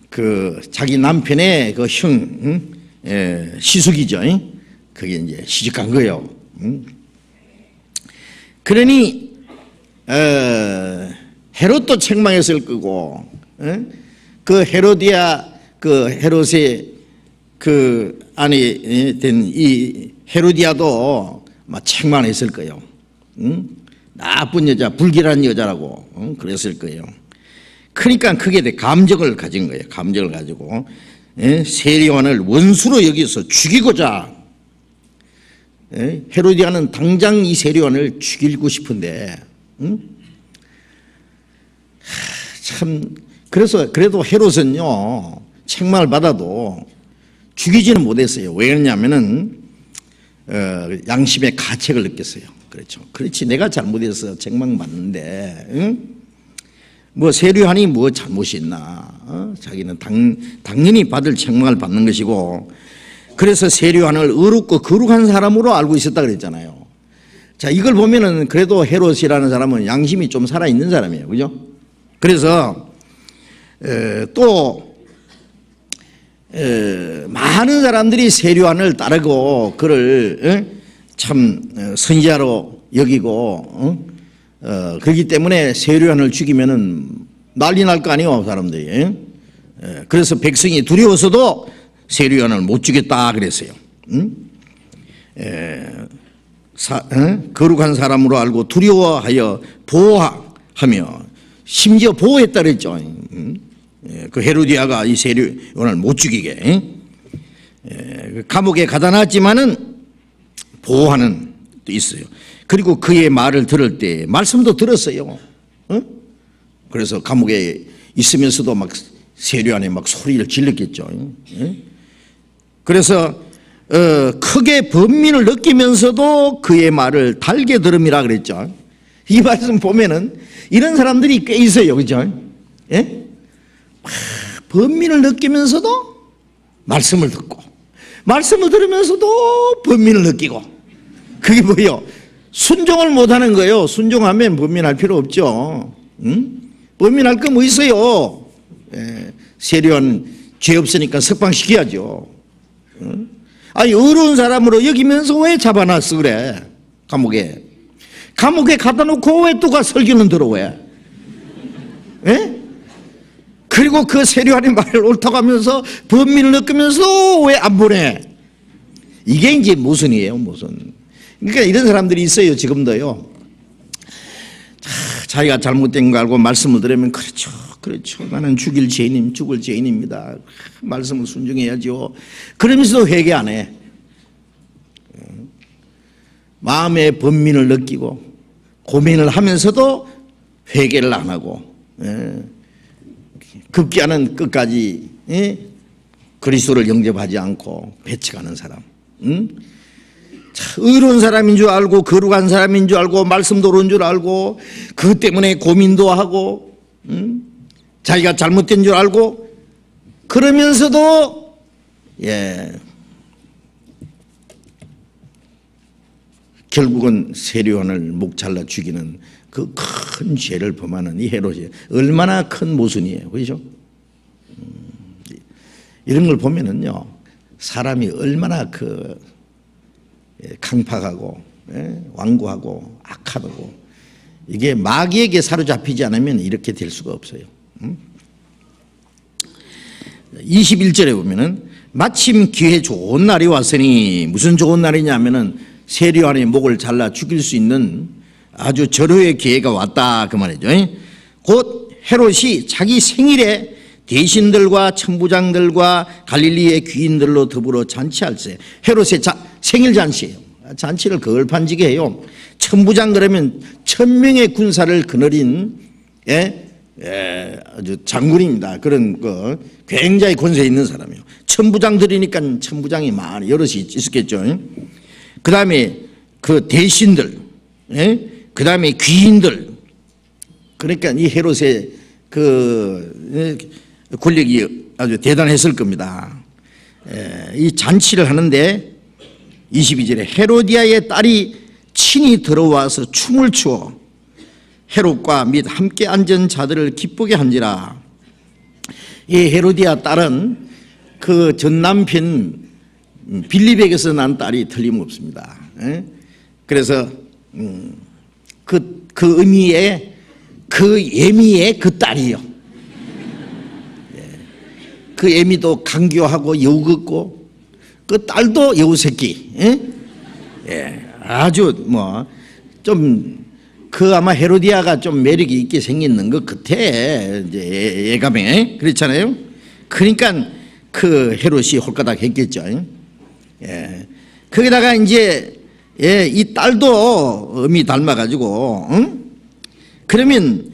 그 자기 남편의 그 형, 시숙이죠. 그게 이제 시집간 거예요. 그러니 헤롯도 책망했을 거고 그 헤로디아 그 헤롯의 그 안에 된 이 헤로디아도 막 책망했을 거예요. 나쁜 여자, 불길한 여자라고 그랬을 거예요. 그러니까 그게 감정을 가진 거예요. 감정을 가지고 세리요한을 원수로 여기서 죽이고자 헤로디아는 당장 이 세리요한을 죽이고 싶은데 참 그래서 그래도 헤롯은요 책망을 받아도 죽이지는 못했어요. 왜 그러냐면은 양심의 가책을 느꼈어요. 그렇죠. 그렇지 내가 잘못해서 책망받는데 뭐 세리요한이 뭐 잘못이 있나? 자기는 당연히 받을 책망을 받는 것이고 그래서 세리요한을 의롭고 거룩한 사람으로 알고 있었다 그랬잖아요. 자 이걸 보면은 그래도 헤롯이라는 사람은 양심이 좀 살아있는 사람이에요. 그죠? 그래서 또 많은 사람들이 세리요한을 따르고 그를 참 선지자로 여기고 그렇기 때문에 세리요한을 죽이면은 난리 날 거 아니에요 사람들이. 그래서 백성이 두려워서도 세리요한을 못 죽였다 그랬어요. 거룩한 사람으로 알고 두려워하여 보호하며 심지어 보호했다 그랬죠. 그 헤로디아가 이 세리요한을 못 죽이게 감옥에 가다 놨지만은 보호하는 또 있어요. 그리고 그의 말을 들을 때 말씀도 들었어요. 그래서 감옥에 있으면서도 막 세리요한에 막 소리를 질렀겠죠. 그래서 크게 번민을 느끼면서도 그의 말을 달게 들음이라 그랬죠. 이 말씀 보면은 이런 사람들이 꽤 있어요. 그죠? 예? 번민을 느끼면서도 말씀을 듣고 말씀을 들으면서도 번민을 느끼고 그게 뭐예요? 순종을 못하는 거예요. 순종하면 번민할 필요 없죠. 번민할 거 뭐 있어요? 세리요한 죄 없으니까 석방시켜야죠. 아니 의로운 사람으로 여기면서 왜 잡아놨어 그래? 감옥에 갖다 놓고 왜 또 가 설교는 들어 왜? 예? 그리고 그 세리요한의 말을 옳다고 하면서 번민을 느끼면서 왜 안 보내? 이게 이제 모순이에요, 모순. 그러니까 이런 사람들이 있어요, 지금도요. 자기가 잘못된 거 알고 말씀을 들으면 그렇죠, 그렇죠. 나는 죽을 죄인입니다. 말씀을 순종해야죠. 그러면서도 회개 안 해. 마음의 번민을 느끼고 고민을 하면서도 회개를 안 하고 급기야는 끝까지 그리스도를 영접하지 않고 배척하는 사람. 의로운 사람인 줄 알고 거룩한 사람인 줄 알고 말씀도 옳은 줄 알고 그것 때문에 고민도 하고 자기가 잘못된 줄 알고 그러면서도 결국은 세리요한을 목 잘라 죽이는 그 큰 죄를 범하는 이 헤롯이 얼마나 큰 모순이에요. 그렇죠? 이런 걸 보면은요 사람이 얼마나 그 강팍하고 완고하고 악하고 이게 마귀에게 사로잡히지 않으면 이렇게 될 수가 없어요. 21절에 보면은 마침 기회 좋은 날이 왔으니 무슨 좋은 날이냐 하면은 세리요한의 목을 잘라 죽일 수 있는 아주 절호의 기회가 왔다 그 말이죠. 곧 헤롯이 자기 생일에 대신들과 천부장들과 갈릴리의 귀인들로 더불어 잔치할세. 헤롯의 생일 잔치예요. 잔치를 거울판지게 해요. 천부장 그러면 1000명의 군사를 거느린 아주 장군입니다. 그런 거 굉장히 권세 있는 사람이에요. 천부장들이니까 천부장이 많이 여럿이 있었겠죠. 그 다음에 그 대신들, 그 다음에 귀인들. 그러니까 이 헤롯의 그 권력이 아주 대단했을 겁니다. 이 잔치를 하는데 22절에 헤로디아의 딸이 친히 들어와서 춤을 추어 헤롯과 및 함께 앉은 자들을 기쁘게 한지라. 이 헤로디아 딸은 그 전 남편 빌립에게서 난 딸이 틀림없습니다. 그래서 그 의미의 그 예미의 그 딸이요. 그 애미도 강교하고 여우 같고 그 딸도 여우 새끼. 예? 예, 아주 뭐 좀 그 아마 헤로디아가 좀 매력이 있게 생기는 것 같아. 이제 예감에 그렇잖아요. 그러니까 그 헤롯이 홀가닥 했겠죠. 예. 거기다가 이제 예, 이 딸도 어미 닮아가지고, 응? 그러면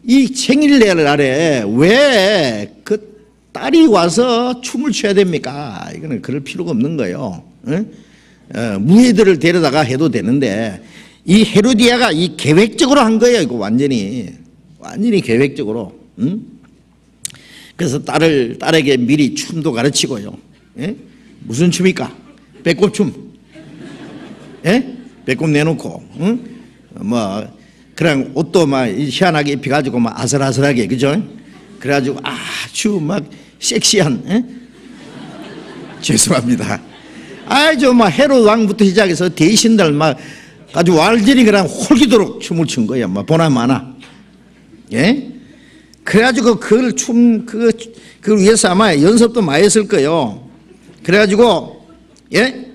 이 생일날에 왜 그 딸이 와서 춤을 춰야 됩니까? 이거는 그럴 필요가 없는 거예요. 응? 무희들을 데려다가 해도 되는데 이 헤로디아가 이 계획적으로 한 거예요. 이거 완전히 계획적으로. 응? 그래서 딸에게 미리 춤도 가르치고요. 예? 무슨 춤입니까? 배꼽춤. 예? 배꼽 내놓고, 응? 뭐 그냥 옷도 막 희한하게 입혀가지고 막 아슬아슬하게, 그죠? 그래가지고 아주 막 섹시한, 예? 죄송합니다. 아주 막 헤롯 왕부터 시작해서 대신들 막 아주 완전히 그냥 홀기도록 춤을 춘 거야. 막 보나 마나. 예? 그래가지고 그걸 위해서 아마 연습도 많이 했을 거예요. 그래가지고 예?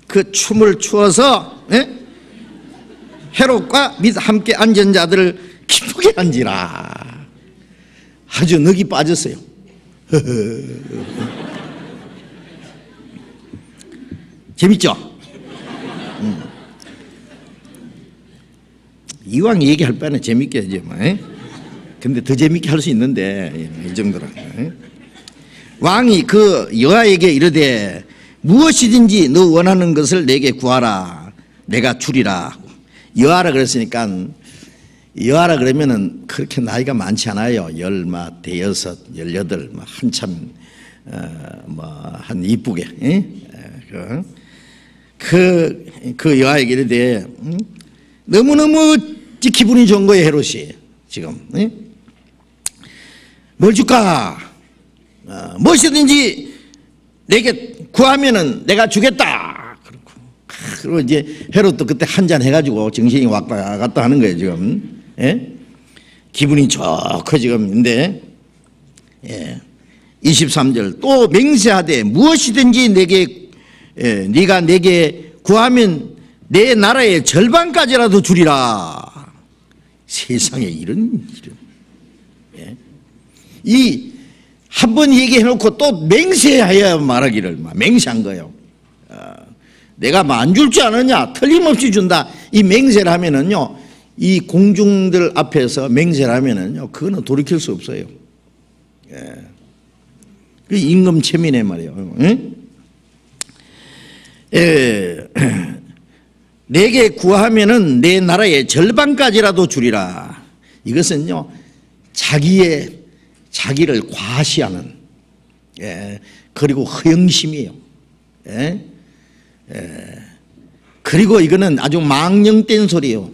그 춤을 추어서 예? 헤롯과 및 함께 앉은 자들을 기쁘게 한지라. 아주 넋이 빠졌어요. 재밌죠? 이왕 얘기할 바에는 재밌게 하지 뭐. 근데 더 재밌게 할 수 있는데 이 정도라. 왕이 그 여아에게 이르되 무엇이든지 너 원하는 것을 내게 구하라. 내가 주리라. 여아라 그랬으니까, 여아라 그러면은 그렇게 나이가 많지 않아요. 대여섯, 18, 한참 한 이쁘게. 그 여아에게 이르되 너무너무 기분이 좋은 거예요. 헤롯이 지금. 뭘 줄까? 무엇이든지 내게 구하면은 내가 주겠다. 그리고 이제 헤롯도 그때 한잔 해가지고 정신이 왔다 갔다 하는 거예요 지금. 예? 기분이 좋고 지금인데, 예. 23절 또 맹세하되 무엇이든지 내게 네가 내게 구하면 내 나라의 절반까지라도 주리라. 세상에 이런. 예? 이 한 번 얘기해놓고 또 맹세해야 말하기를 맹세한 거예요. 내가 안 줄 줄 아느냐? 틀림없이 준다. 이 맹세를 하면은요, 이 공중들 앞에서 맹세를 하면은요, 그거는 돌이킬 수 없어요. 예. 그 임금체민의 말이에요. 응? 예. 내게 구하면은 내 나라의 절반까지라도 주리라. 이것은요, 자기를 과시하는, 예, 그리고 허영심이에요. 예? 예. 그리고 이거는 아주 망령된 소리예요.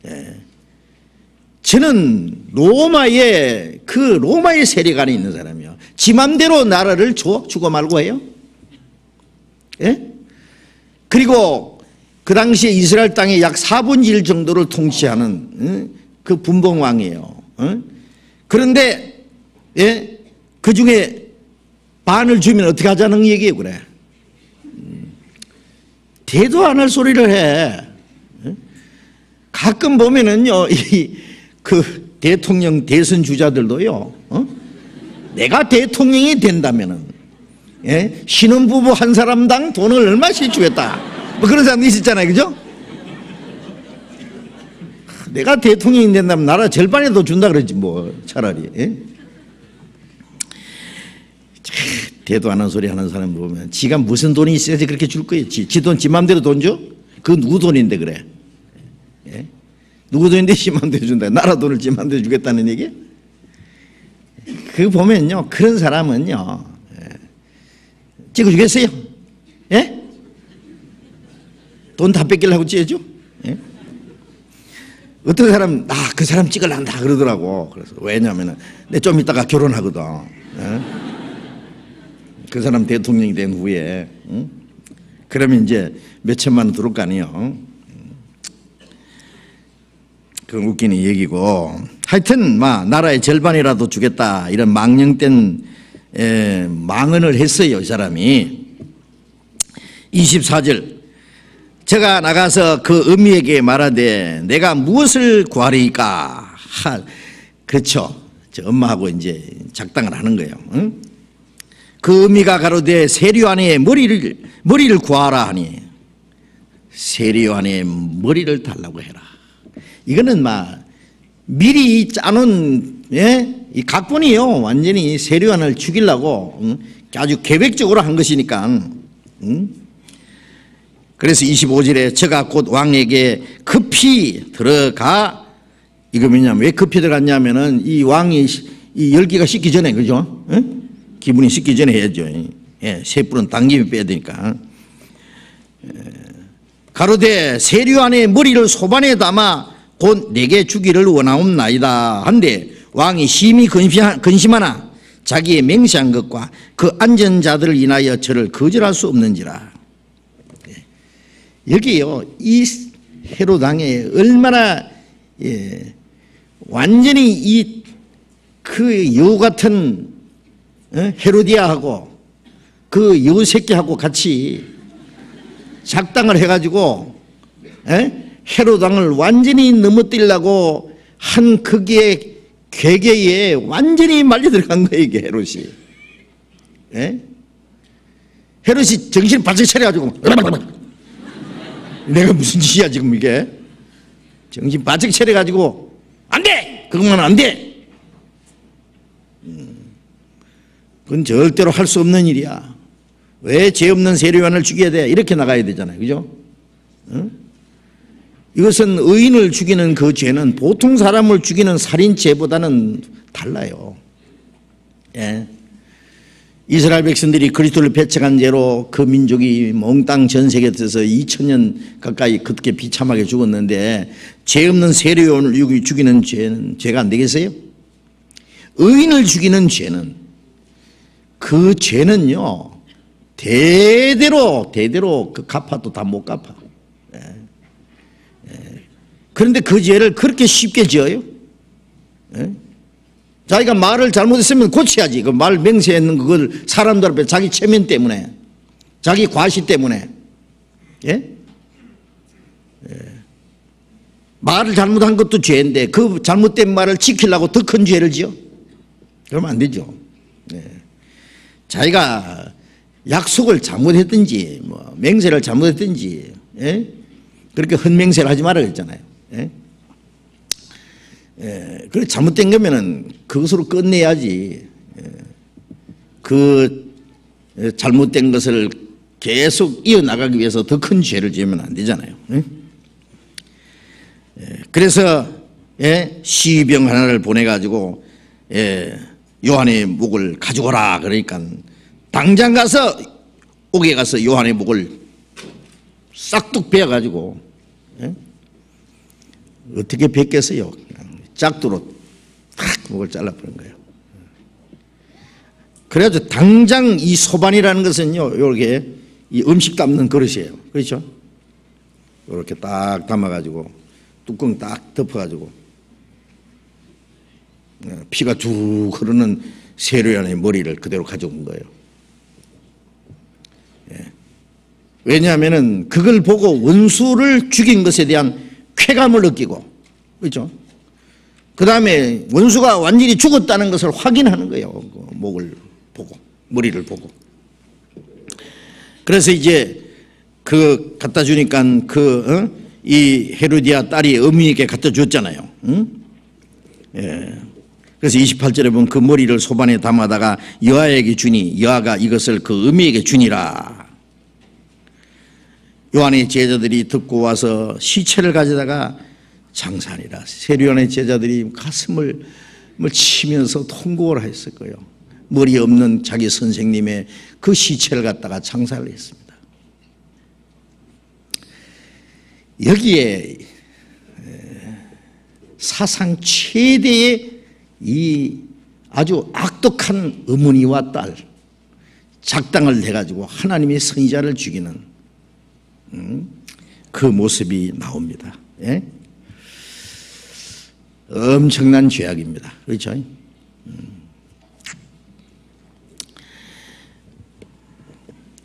예. 저는 로마의 세력 안에 있는 사람이요. 지 맘대로 나라를 주고 말고 해요. 예? 그리고 그 당시에 이스라엘 땅의 약 4분의 1 정도를 통치하는 그 분봉왕이에요. 그런데 예? 그 중에 반을 주면 어떻게 하자는 얘기예요. 그래. 대도 안 할 소리를 해. 가끔 보면은요, 그 대통령 대선 주자들도요, 내가 대통령이 된다면은, 예? 신혼부부 한 사람당 돈을 얼마씩 주겠다. 뭐 그런 사람도 있었잖아요. 그죠? 내가 대통령이 된다면 나라 절반에도 준다 그러지, 뭐, 차라리. 예? 대도 안 하는 소리 하는 사람 보면 지가 무슨 돈이 있어야지 그렇게 줄 거예요. 지 돈 지 맘대로 돈 줘? 그건 누구 돈인데 그래? 예? 누구 돈인데 지 맘대로 준다. 나라 돈을 지 맘대로 주겠다는 얘기? 그거 보면요, 그런 사람은요, 예, 찍어주겠어요? 예? 돈 다 뺏기려고 찍어줘? 예? 어떤 사람, 그 사람 찍으려한다 그러더라고. 그래서 왜냐면은 내 좀 이따가 결혼하거든. 예? 그 사람 대통령이 된 후에, 응? 그러면 이제 몇 천만 원 들어올 거 아니에요. 그건 웃기는 얘기고, 하여튼 나라의 절반이라도 주겠다 이런 망령된 망언을 했어요, 이 사람이. 24절, 제가 나가서 그 어미에게 말하되 내가 무엇을 구하리까? 그렇죠. 저 엄마하고 이제 작당을 하는 거예요. 응? 그 어미가 가로되 세류 안에 머리를 구하라 하니 세류 안에 머리를 달라고 해라. 이거는 막 미리 짜놓은 이 각본이요. 완전히 세류안을 죽이려고 아주 계획적으로 한 것이니까. 그래서 25절에 저가 곧 왕에게 급히 들어가. 이거 뭐냐면 왜 급히 들어갔냐면은 이 왕이 이 열기가 식기 전에, 그죠? 기분이 식기 전에 해야죠. 셋불은 당김이 빼야 되니까. 가로되 세류 안에 머리를 소반에 담아 곧 내게 주기를 원하옵나이다 한데 왕이 심히 근심하나 자기의 맹세한 것과 그 앉은 자들을 인하여 저를 거절할 수 없는지라. 여기요, 이 헤롯 왕이 얼마나 완전히 이 그 여우 같은 헤로디아하고 그 여우 새끼하고 같이 작당을 해가지고 헤롯 왕을 완전히 넘어뜨리려고 한 거기에 괴계에 완전히 말려 들어간 거예요, 이게 헤롯이. 헤롯이 정신을 바짝 차려가지고 내가 무슨 짓이야 지금 이게. 정신 바짝 차려가지고 안 돼! 그것만 안 돼! 그건 절대로 할 수 없는 일이야. 왜 죄 없는 세례요한을 죽여야 돼? 이렇게 나가야 되잖아요, 그죠? 이것은 의인을 죽이는 그 죄는 보통 사람을 죽이는 살인죄보다는 달라요. 이스라엘 백성들이 그리스도를 배척한 죄로 그 민족이 몽땅 전 세계에 들어서 2000년 가까이 그렇게 비참하게 죽었는데 죄 없는 세례요한을 죽이는 죄는 죄가 안 되겠어요? 의인을 죽이는 죄는 그 죄는요 대대로 그 갚아도 다 못 갚아. 그런데 그 죄를 그렇게 쉽게 지어요? 자기가 말을 잘못했으면 고쳐야지. 그 말 맹세했는 그걸 사람들 앞에 자기 체면 때문에, 자기 과시 때문에, 말을 잘못한 것도 죄인데 그 잘못된 말을 지키려고 더 큰 죄를 지어? 그러면 안 되죠. 자기가 약속을 잘못했든지 뭐 맹세를 잘못했든지 그렇게 헛맹세를 하지 말아야 했잖아요. 그래 잘못된 거면은 그것으로 끝내야지. 그 잘못된 것을 계속 이어나가기 위해서 더 큰 죄를 지으면 안 되잖아요. 그래서 시병 하나를 보내가지고 요한의 목을 가져오라 그러니까 당장 가서 옥에 가서 요한의 목을 싹둑 베어가지고 어떻게 뱉겠어요? 짝두로 탁 목을 잘라버린 거예요. 그래가지고 당장 이 소반이라는 것은요, 이렇게 이 음식 담는 그릇이에요. 그렇죠? 이렇게 딱 담아가지고 뚜껑 딱 덮어가지고 피가 쭉 흐르는 세례요한의 머리를 그대로 가져온 거예요. 왜냐하면은 그걸 보고 원수를 죽인 것에 대한 쾌감을 느끼고, 그렇죠? 그 다음에 원수가 완전히 죽었다는 것을 확인하는 거예요. 그 목을 보고, 머리를 보고. 그래서 이제 그 갖다 주니까 이 헤로디아 딸이 어미에게 갖다 줬잖아요. 그래서 28절에 보면 그 머리를 소반에 담아다가 여아에게 주니 여아가 이것을 그 어미에게 주니라. 요한의 제자들이 듣고 와서 시체를 가져다가 장사하니라. 세례요한의 제자들이 가슴을 치면서 통곡을 했을 거예요. 머리 없는 자기 선생님의 그 시체를 갖다가 장사를 했습니다. 여기에 사상 최대의 이 아주 악독한 어머니와 딸 작당을 해가지고 하나님의 선지자를 죽이는 그 모습이 나옵니다. 엄청난 죄악입니다. 그렇죠?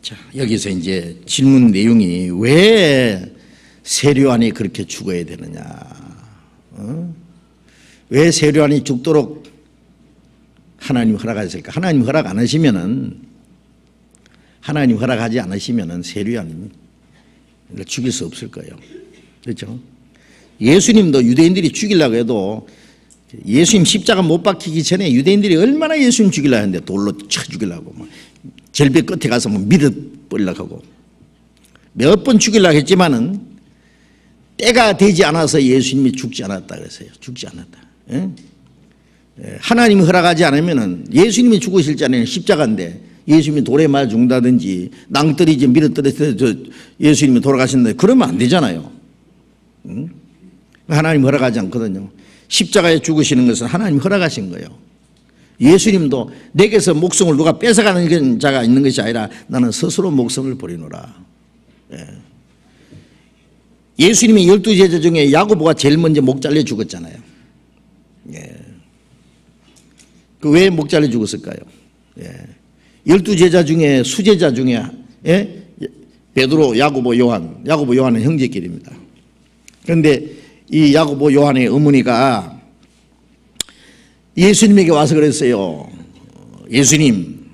자, 여기서 이제 질문 내용이 왜 세례요한이 그렇게 죽어야 되느냐? 왜 세례요한이 죽도록 하나님 허락하셨을까? 하나님 허락 안 하시면은, 하나님 허락하지 않으시면은 세례요한을 죽일 수 없을 거예요. 그렇죠? 예수님도 유대인들이 죽이려고 해도 예수님 십자가 못 박히기 전에 유대인들이 얼마나 예수님 죽이려고 했는데 돌로 쳐 죽이려고 막 절벽 끝에 가서 뭐 밀어버리려고 하고 몇 번 죽이려고 했지만은 때가 되지 않아서 예수님이 죽지 않았다 그랬어요. 죽지 않았다. 예? 하나님이 허락하지 않으면은 예수님이 죽으실 자는 십자가인데 예수님이 돌에 맞아 죽는다든지 낭떠러지 밀어떨어져서 예수님이 돌아가신다 그러면 안 되잖아요. 하나님 허락하지 않거든요. 십자가에 죽으시는 것은 하나님 허락하신 거예요. 예수님도 내게서 목숨을 누가 뺏어가는 자가 있는 것이 아니라 나는 스스로 목숨을 버리노라. 예수님이 12제자 중에 야고보가 제일 먼저 목 잘려 죽었잖아요. 그 왜 목 잘려 죽었을까요? 12제자 중에 수제자 중에 베드로, 야고보, 요한은 형제끼리입니다. 그런데 이 야고보 요한의 어머니가 예수님에게 와서 그랬어요. 예수님,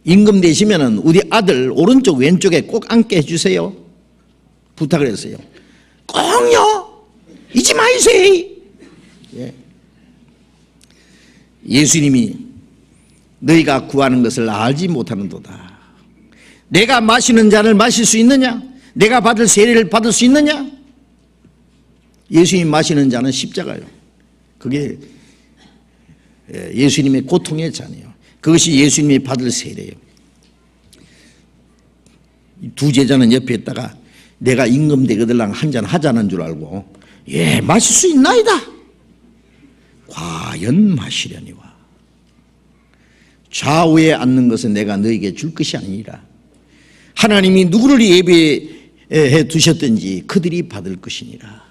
임금 되시면은 우리 아들 오른쪽 왼쪽에 꼭 앉게 해주세요. 부탁을 했어요. 꼭요? 잊지 마이세요. 예수님이 너희가 구하는 것을 알지 못하는도다. 내가 마시는 잔을 마실 수 있느냐? 내가 받을 세례를 받을 수 있느냐? 예수님 마시는 잔은 십자가요. 그게 예수님의 고통의 잔이에요. 그것이 예수님이 받을 세례예요. 두 제자는 옆에 있다가 내가 임금 되거들랑 한 잔 하자는 줄 알고 예 마실 수 있나이다. 과연 마시려니와 좌우에 앉는 것은 내가 너에게 줄 것이 아니라 하나님이 누구를 예비해 두셨든지 그들이 받을 것이니라.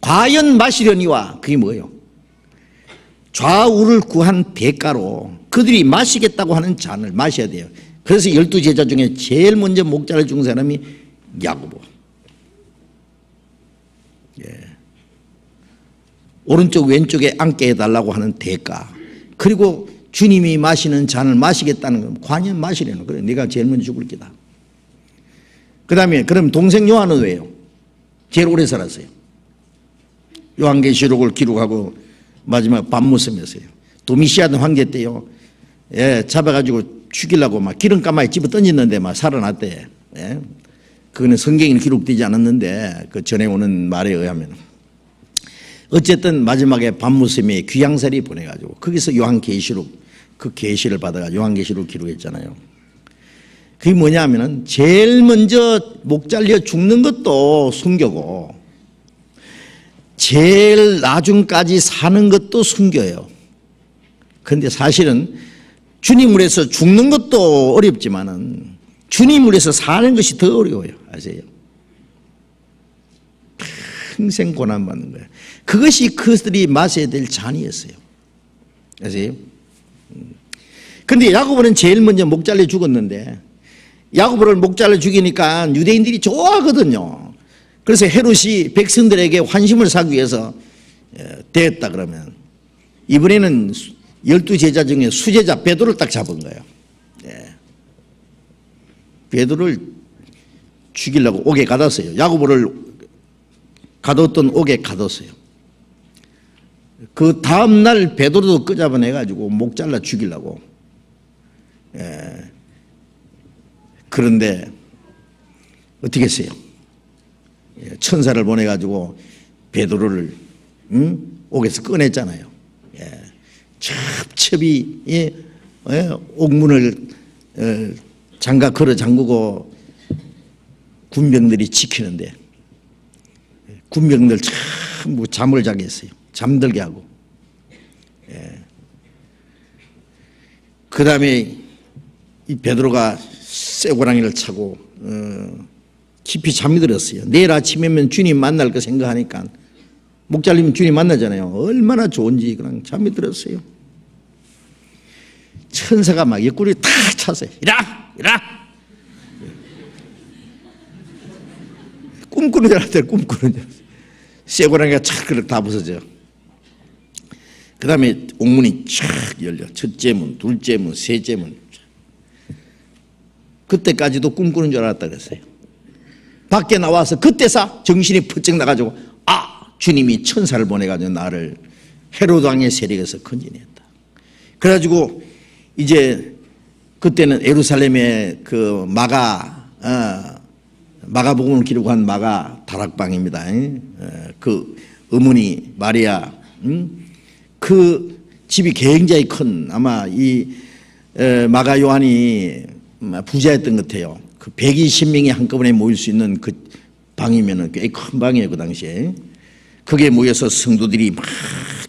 과연 마시려니와 그게 뭐예요? 좌우를 구한 대가로 그들이 마시겠다고 하는 잔을 마셔야 돼요. 그래서 12제자 중에 제일 먼저 목자를 죽은 사람이 야고보. 오른쪽 왼쪽에 앉게 해달라고 하는 대가, 그리고 주님이 마시는 잔을 마시겠다는 건 과연 마시려는 그래. 네가 제일 먼저 죽을 기다. 그 다음에 그럼 동생 요한은 왜요? 제일 오래 살았어요. 요한계시록을 기록하고 마지막 밤무섬이었어요. 도미시아는 황제 때요. 잡아가지고 죽이려고 막 기름가마에 집어 던졌는데 막 살아났대. 그거는 성경에 기록되지 않았는데 그 전해오는 말에 의하면 어쨌든 마지막에 밤무섬에 귀양살이 보내가지고 거기서 요한계시록 그 계시를 받아가 요한계시록 기록했잖아요. 그게 뭐냐 하면은 제일 먼저 목 잘려 죽는 것도 순교고 제일 나중까지 사는 것도 순교예요. 그런데 사실은 주님을 위해서 죽는 것도 어렵지만은 주님을 위해서 사는 것이 더 어려워요. 아세요? 평생 고난받는 거예요. 그것이 그들이 마셔야 될 잔이었어요. 아세요? 그런데 야고보는 제일 먼저 목 잘려 죽었는데 야고보를 목 잘려 죽이니까 유대인들이 좋아하거든요. 그래서 헤롯이 백성들에게 환심을 사기 위해서 되었다 그러면 이번에는 12제자 중에 수제자 베드로를 딱 잡은 거예요. 베드로를 죽이려고 옥에 가뒀어요. 야고보를 가뒀던 옥에 가뒀어요. 그 다음날 베드로도 끄잡아내가지고 목 잘라 죽이려고. 그런데 어떻게 했어요? 천사를 보내가지고 베드로를 옥에서 꺼냈잖아요. 첩첩이 옥문을 장가 걸어 잠그고 군병들이 지키는데 군병들 전부 잠을 자게 했어요. 잠들게 하고. 그 다음에 이 베드로가 쇠고랑이를 차고 깊이 잠이 들었어요. 내일 아침이면 주님 만날 거 생각하니까 목 잘리면 주님 만나잖아요. 얼마나 좋은지 그냥 잠이 들었어요. 천사가 막 옆구리 탁 차서 이라 꿈꾸는 줄 알았대요. 꿈꾸는 줄. 쇠고랑이가 착 그렇게 다 부서져. 그 다음에 옥문이 촥 열려. 첫째 문, 둘째 문, 셋째 문. 그때까지도 꿈꾸는 줄 알았다 그랬어요. 밖에 나와서 그때서 정신이 퍼쩍 나가지고 주님이 천사를 보내가지고 나를 헤로드 왕의 세력에서 건져냈다. 그래가지고 이제 그때는 예루살렘의 그 마가복음을 기록한 마가 다락방입니다. 그 어머니 마리아, 그 집이 굉장히 큰, 아마 이 마가 요한이 부자였던 것 같아요. 그 120명이 한꺼번에 모일 수 있는 그 방이면은 꽤 큰 방이에요, 그 당시에. 거기에 모여서 성도들이 막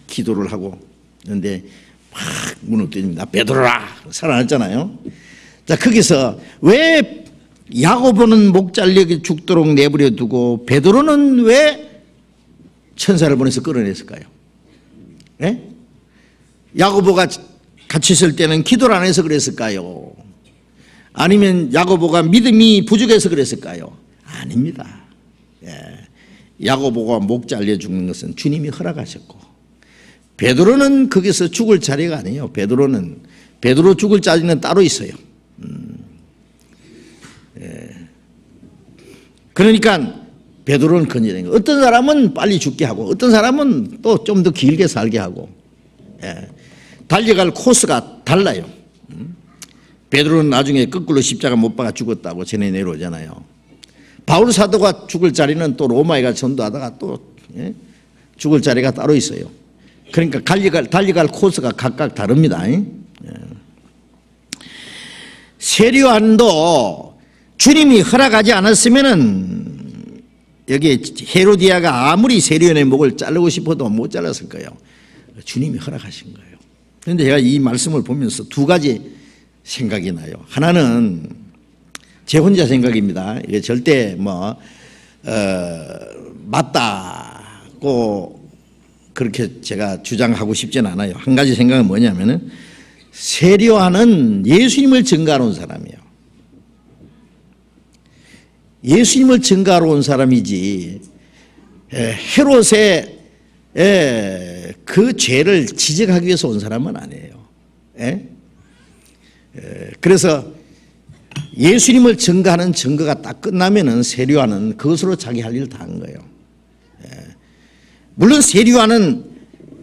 기도를 하고 그런데 막 문을 두드립니다. 베드로라 살아났잖아요. 자, 거기서 왜 야고보는 목 잘려 죽도록 내버려 두고 베드로는 왜 천사를 보내서 끌어냈을까요? 예? 야고보가 같이 있을 때는 기도를 안 해서 그랬을까요? 아니면 야고보가 믿음이 부족해서 그랬을까요? 아닙니다. 예. 야고보가 목 잘려 죽는 것은 주님이 허락하셨고, 베드로는 거기서 죽을 자리가 아니에요. 베드로 죽을 자리는 따로 있어요. 예. 그러니까 베드로는 건져낸 거예요. 어떤 사람은 빨리 죽게 하고 어떤 사람은 또 좀 더 길게 살게 하고, 예. 달려갈 코스가 달라요. 베드로는 나중에 거꾸로 십자가 못 박아 죽었다고 전해 내려오잖아요. 바울 사도가 죽을 자리는 또 로마에 가 전도하다가 또 죽을 자리가 따로 있어요. 그러니까 달려갈 코스가 각각 다릅니다. 세례요한도 주님이 허락하지 않았으면은 여기 헤로디아가 아무리 세례요한의 목을 자르고 싶어도 못 잘랐을 거예요. 주님이 허락하신 거예요. 그런데 제가 이 말씀을 보면서 두 가지 생각이 나요. 하나는 제 혼자 생각입니다. 이게 절대 맞다고 그렇게 제가 주장하고 싶지는 않아요. 한 가지 생각은 뭐냐면은 세례요한은 예수님을 증거하러 온 사람이에요. 예수님을 증거하러 온 사람이지 헤롯의 그 죄를 지적하기 위해서 온 사람은 아니에요. 그래서 예수님을 증거하는 증거가 딱 끝나면은 세례요한은 그것으로 자기 할 일을 다 한 거예요. 물론 세례요한은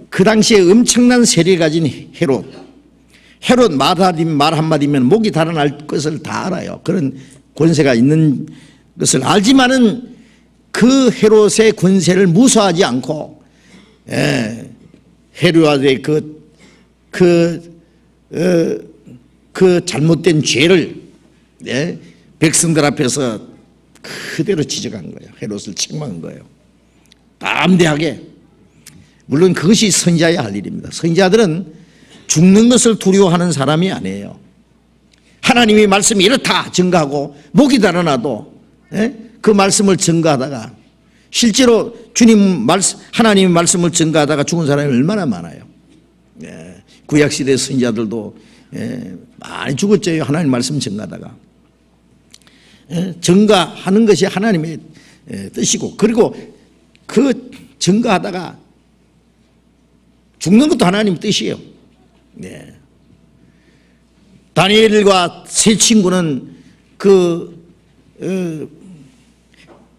그 당시에 엄청난 세례를 가진 헤롯 말 한마디면 목이 달아날 것을 다 알아요. 그런 권세가 있는 것을 알지만은 그 헤롯의 권세를 무서워하지 않고 헤롯의 그 잘못된 죄를 백성들 앞에서 그대로 지적한 거예요. 헤롯을 책망한 거예요. 담대하게. 물론 그것이 선지자의 할 일입니다. 선지자들은 죽는 것을 두려워하는 사람이 아니에요. 하나님의 말씀이 이렇다 증거하고 목이 달아나도 그 말씀을 증거하다가 실제로 하나님의 말씀을 증거하다가 죽은 사람이 얼마나 많아요. 구약시대 선지자들도 많이 죽었죠. 하나님 말씀 증거하다가. 증거하는 것이 하나님의 뜻이고, 그리고 그 증거하다가 죽는 것도 하나님 뜻이에요. 다니엘과 세 친구는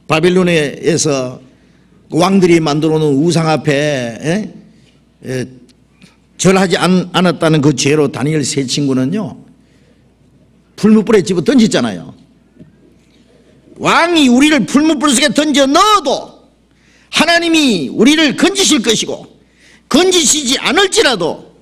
바벨론에서 왕들이 만들어 놓은 우상 앞에 절하지 않았다는 그 죄로 다니엘 세 친구는요 풀무불에 집어 던졌잖아요. 왕이 우리를 풀무불 속에 던져 넣어도 하나님이 우리를 건지실 것이고, 건지시지 않을지라도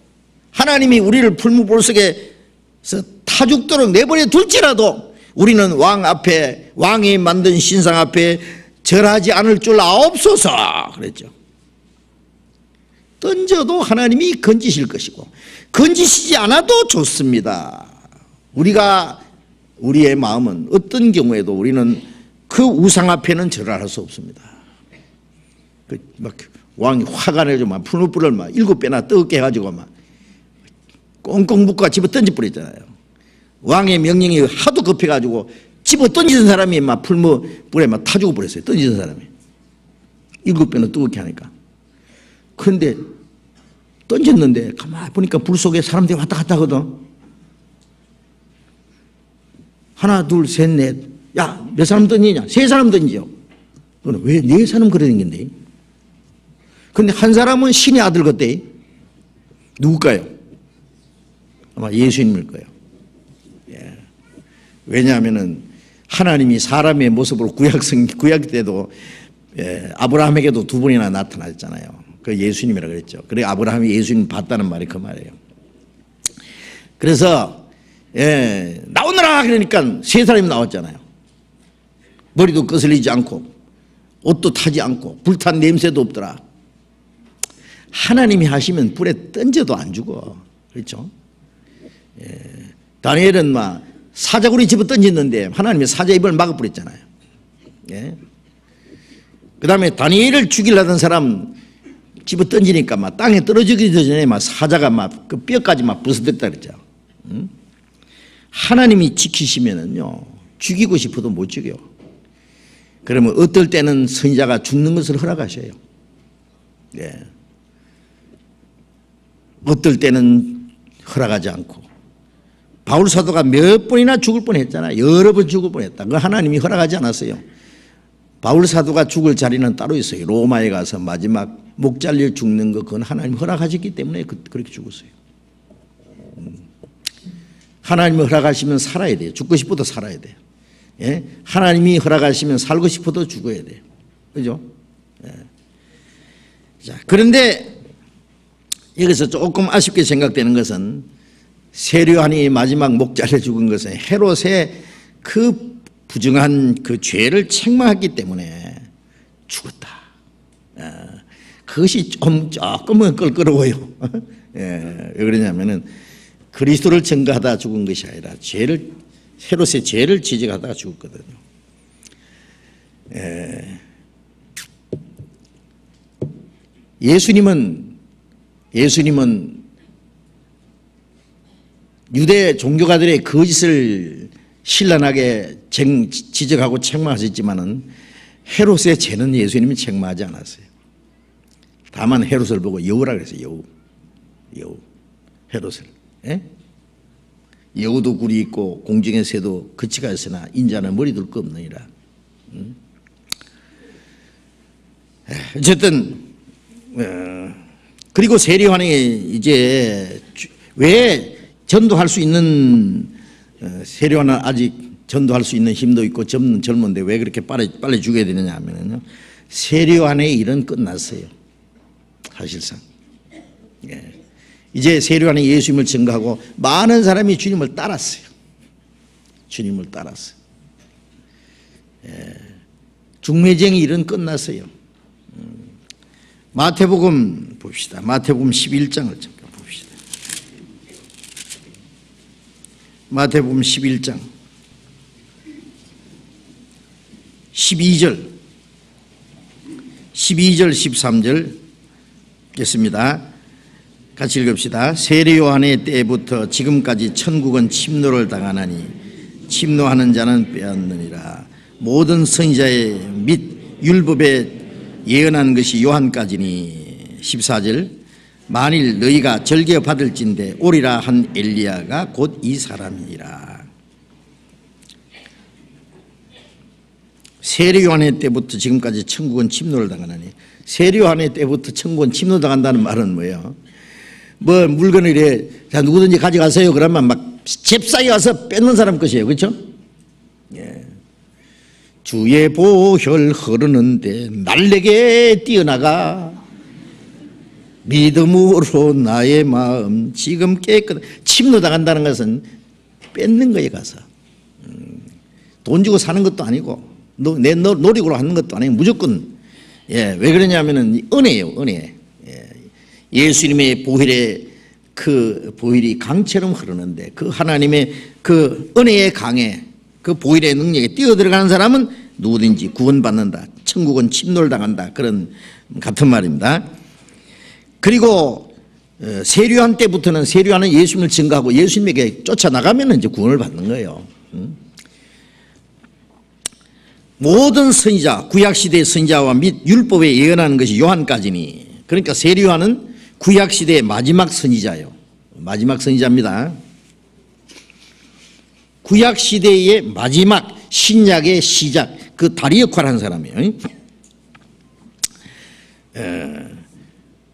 하나님이 우리를 풀무불 속에서 타 죽도록 내버려 둘지라도 우리는 왕 앞에, 왕이 만든 신상 앞에 절하지 않을 줄 아옵소서 그랬죠. 던져도 하나님이 건지실 것이고 건지시지 않아도 좋습니다. 우리의 마음은 어떤 경우에도 우리는 그 우상 앞에는 절을 할 수 없습니다. 왕이 화가 나서 막 풀무불을 막 7배나 뜨겁게 해가지고 막 꽁꽁 묶어 집어 던져버렸잖아요. 왕의 명령이 하도 급해가지고 집어 던지는 사람이 막 불에 막 타 죽어버렸어요. 던지는 사람이. 7배는 뜨겁게 하니까. 그런데 던졌는데 가만히 보니까 불 속에 사람들이 왔다 갔다 하거든. 하나, 둘, 셋, 넷. 야, 몇 사람 던지냐? 3사람 던지죠. 그럼 왜 4사람 그러는 건데? 근데 한 사람은 신의 아들 같대. 누굴까요? 아마 예수님일 거예요. 예. 왜냐하면은 하나님이 사람의 모습으로 구약 때도 아브라함에게도 2번이나 나타났잖아요. 그 예수님이라 그랬죠. 그래 아브라함이 예수님 봤다는 말이 그 말이에요. 그래서 나오너라 그러니까 3사람이 나왔잖아요. 머리도 거슬리지 않고 옷도 타지 않고 불탄 냄새도 없더라. 하나님이 하시면 불에 던져도 안 죽어. 그렇죠? 다니엘은 막 사자굴이 집어 던졌는데 하나님이 사자 입을 막아버렸잖아요. 그 다음에 다니엘을 죽이려던 사람 집어 던지니까 막 땅에 떨어지기 전에 막 사자가 막 그 뼈까지 막 부서졌다 그랬죠. 하나님이 지키시면은요, 죽이고 싶어도 못 죽여. 그러면 어떨 때는 선지자가 죽는 것을 허락하셔요. 어떨 때는 허락하지 않고. 바울 사도가 몇 번이나 죽을 뻔했잖아요. 여러 번 죽을 뻔했다. 그거 하나님이 허락하지 않았어요. 바울 사도가 죽을 자리는 따로 있어요. 로마에 가서 마지막 목 잘려 죽는 거 그건 하나님이 허락하셨기 때문에 그렇게 죽었어요. 하나님이 허락하시면 살아야 돼요. 죽고 싶어도 살아야 돼요. 하나님이 허락하시면 살고 싶어도 죽어야 돼요. 그죠? 자, 그런데 여기서 조금 아쉽게 생각되는 것은 세류한이 마지막 목 잘려 죽은 것은 헤롯의 그 부정한 그 죄를 책망했기 때문에 죽었다. 그것이 조금은 껄끄러워요. 왜 그러냐면은 그리스도를 증거하다 죽은 것이 아니라 헤롯의 죄를 지적하다가 죽었거든요. 예수님은 유대 종교가들의 거짓을 신랄하게 지적하고 책망하셨지만은 헤롯의 죄는 예수님이 책망하지 않았어요. 다만 헤롯을 보고 여우라 그랬어요. 여우. 헤롯을. 여우도 굴이 있고 공중의 새도 그치가 있으나 인자는 머리 둘 거 없느니라. 어쨌든 그리고 세례요한이 이제 왜 전도할 수 있는 세례요한은 아직 전도할 수 있는 힘도 있고 젊은데 왜 그렇게 빨리 죽여야 되느냐 하면요, 세례요한의 일은 끝났어요. 사실상. 이제 세례요한이 예수님을 증거하고 많은 사람이 주님을 따랐어요. 주님을 따랐어요. 중매쟁이 일은 끝났어요. 마태복음 봅시다. 마태복음 11장을 잠깐 봅시다. 마태복음 11장 12절 13절 읽겠습니다. 같이 읽읍시다. 세례요한의 때부터 지금까지 천국은 침노를 당하나니 침노하는 자는 빼앗느니라. 모든 선지자의 및 율법에 예언한 것이 요한까지니. 14절 만일 너희가 절개 받을진대 오리라 한 엘리야가 곧 이 사람이니라. 세례요한의 때부터 지금까지 천국은 침노를 당하나니. 세례요한의 때부터 천국은 침노당한다는 말은 뭐예요? 뭐 물건을 이래 자 누구든지 가져가세요 그러면 막 잽싸게 와서 뺏는 사람 것이에요. 그렇죠? 주의 보혈 흐르는데 날래게 뛰어나가 믿음으로 나의 마음 지금 깨끗. 침노당한다는 것은 뺏는 거에 가서 돈 주고 사는 것도 아니고 내 노력으로 하는 것도 아니고 무조건. 왜 그러냐면은 은혜예요. 은혜. 예수님의 보혈의 그 보혈이 강처럼 흐르는데 그 하나님의 그 은혜의 강에 그 보혈의 능력에 뛰어들어가는 사람은 누구든지 구원받는다. 천국은 침노를 당한다. 그런 같은 말입니다. 그리고 세류한 때부터는 세류하는 예수님을 증거하고 예수님에게 쫓아나가면 이제 구원을 받는 거예요. 모든 선지자, 구약시대의 선지자와 및 율법에 예언하는 것이 요한까지니, 그러니까 세류하는 구약시대의 마지막 선지자예요. 마지막 선지자입니다. 구약시대의 마지막 신약의 시작, 그 다리 역할을 한 사람이에요.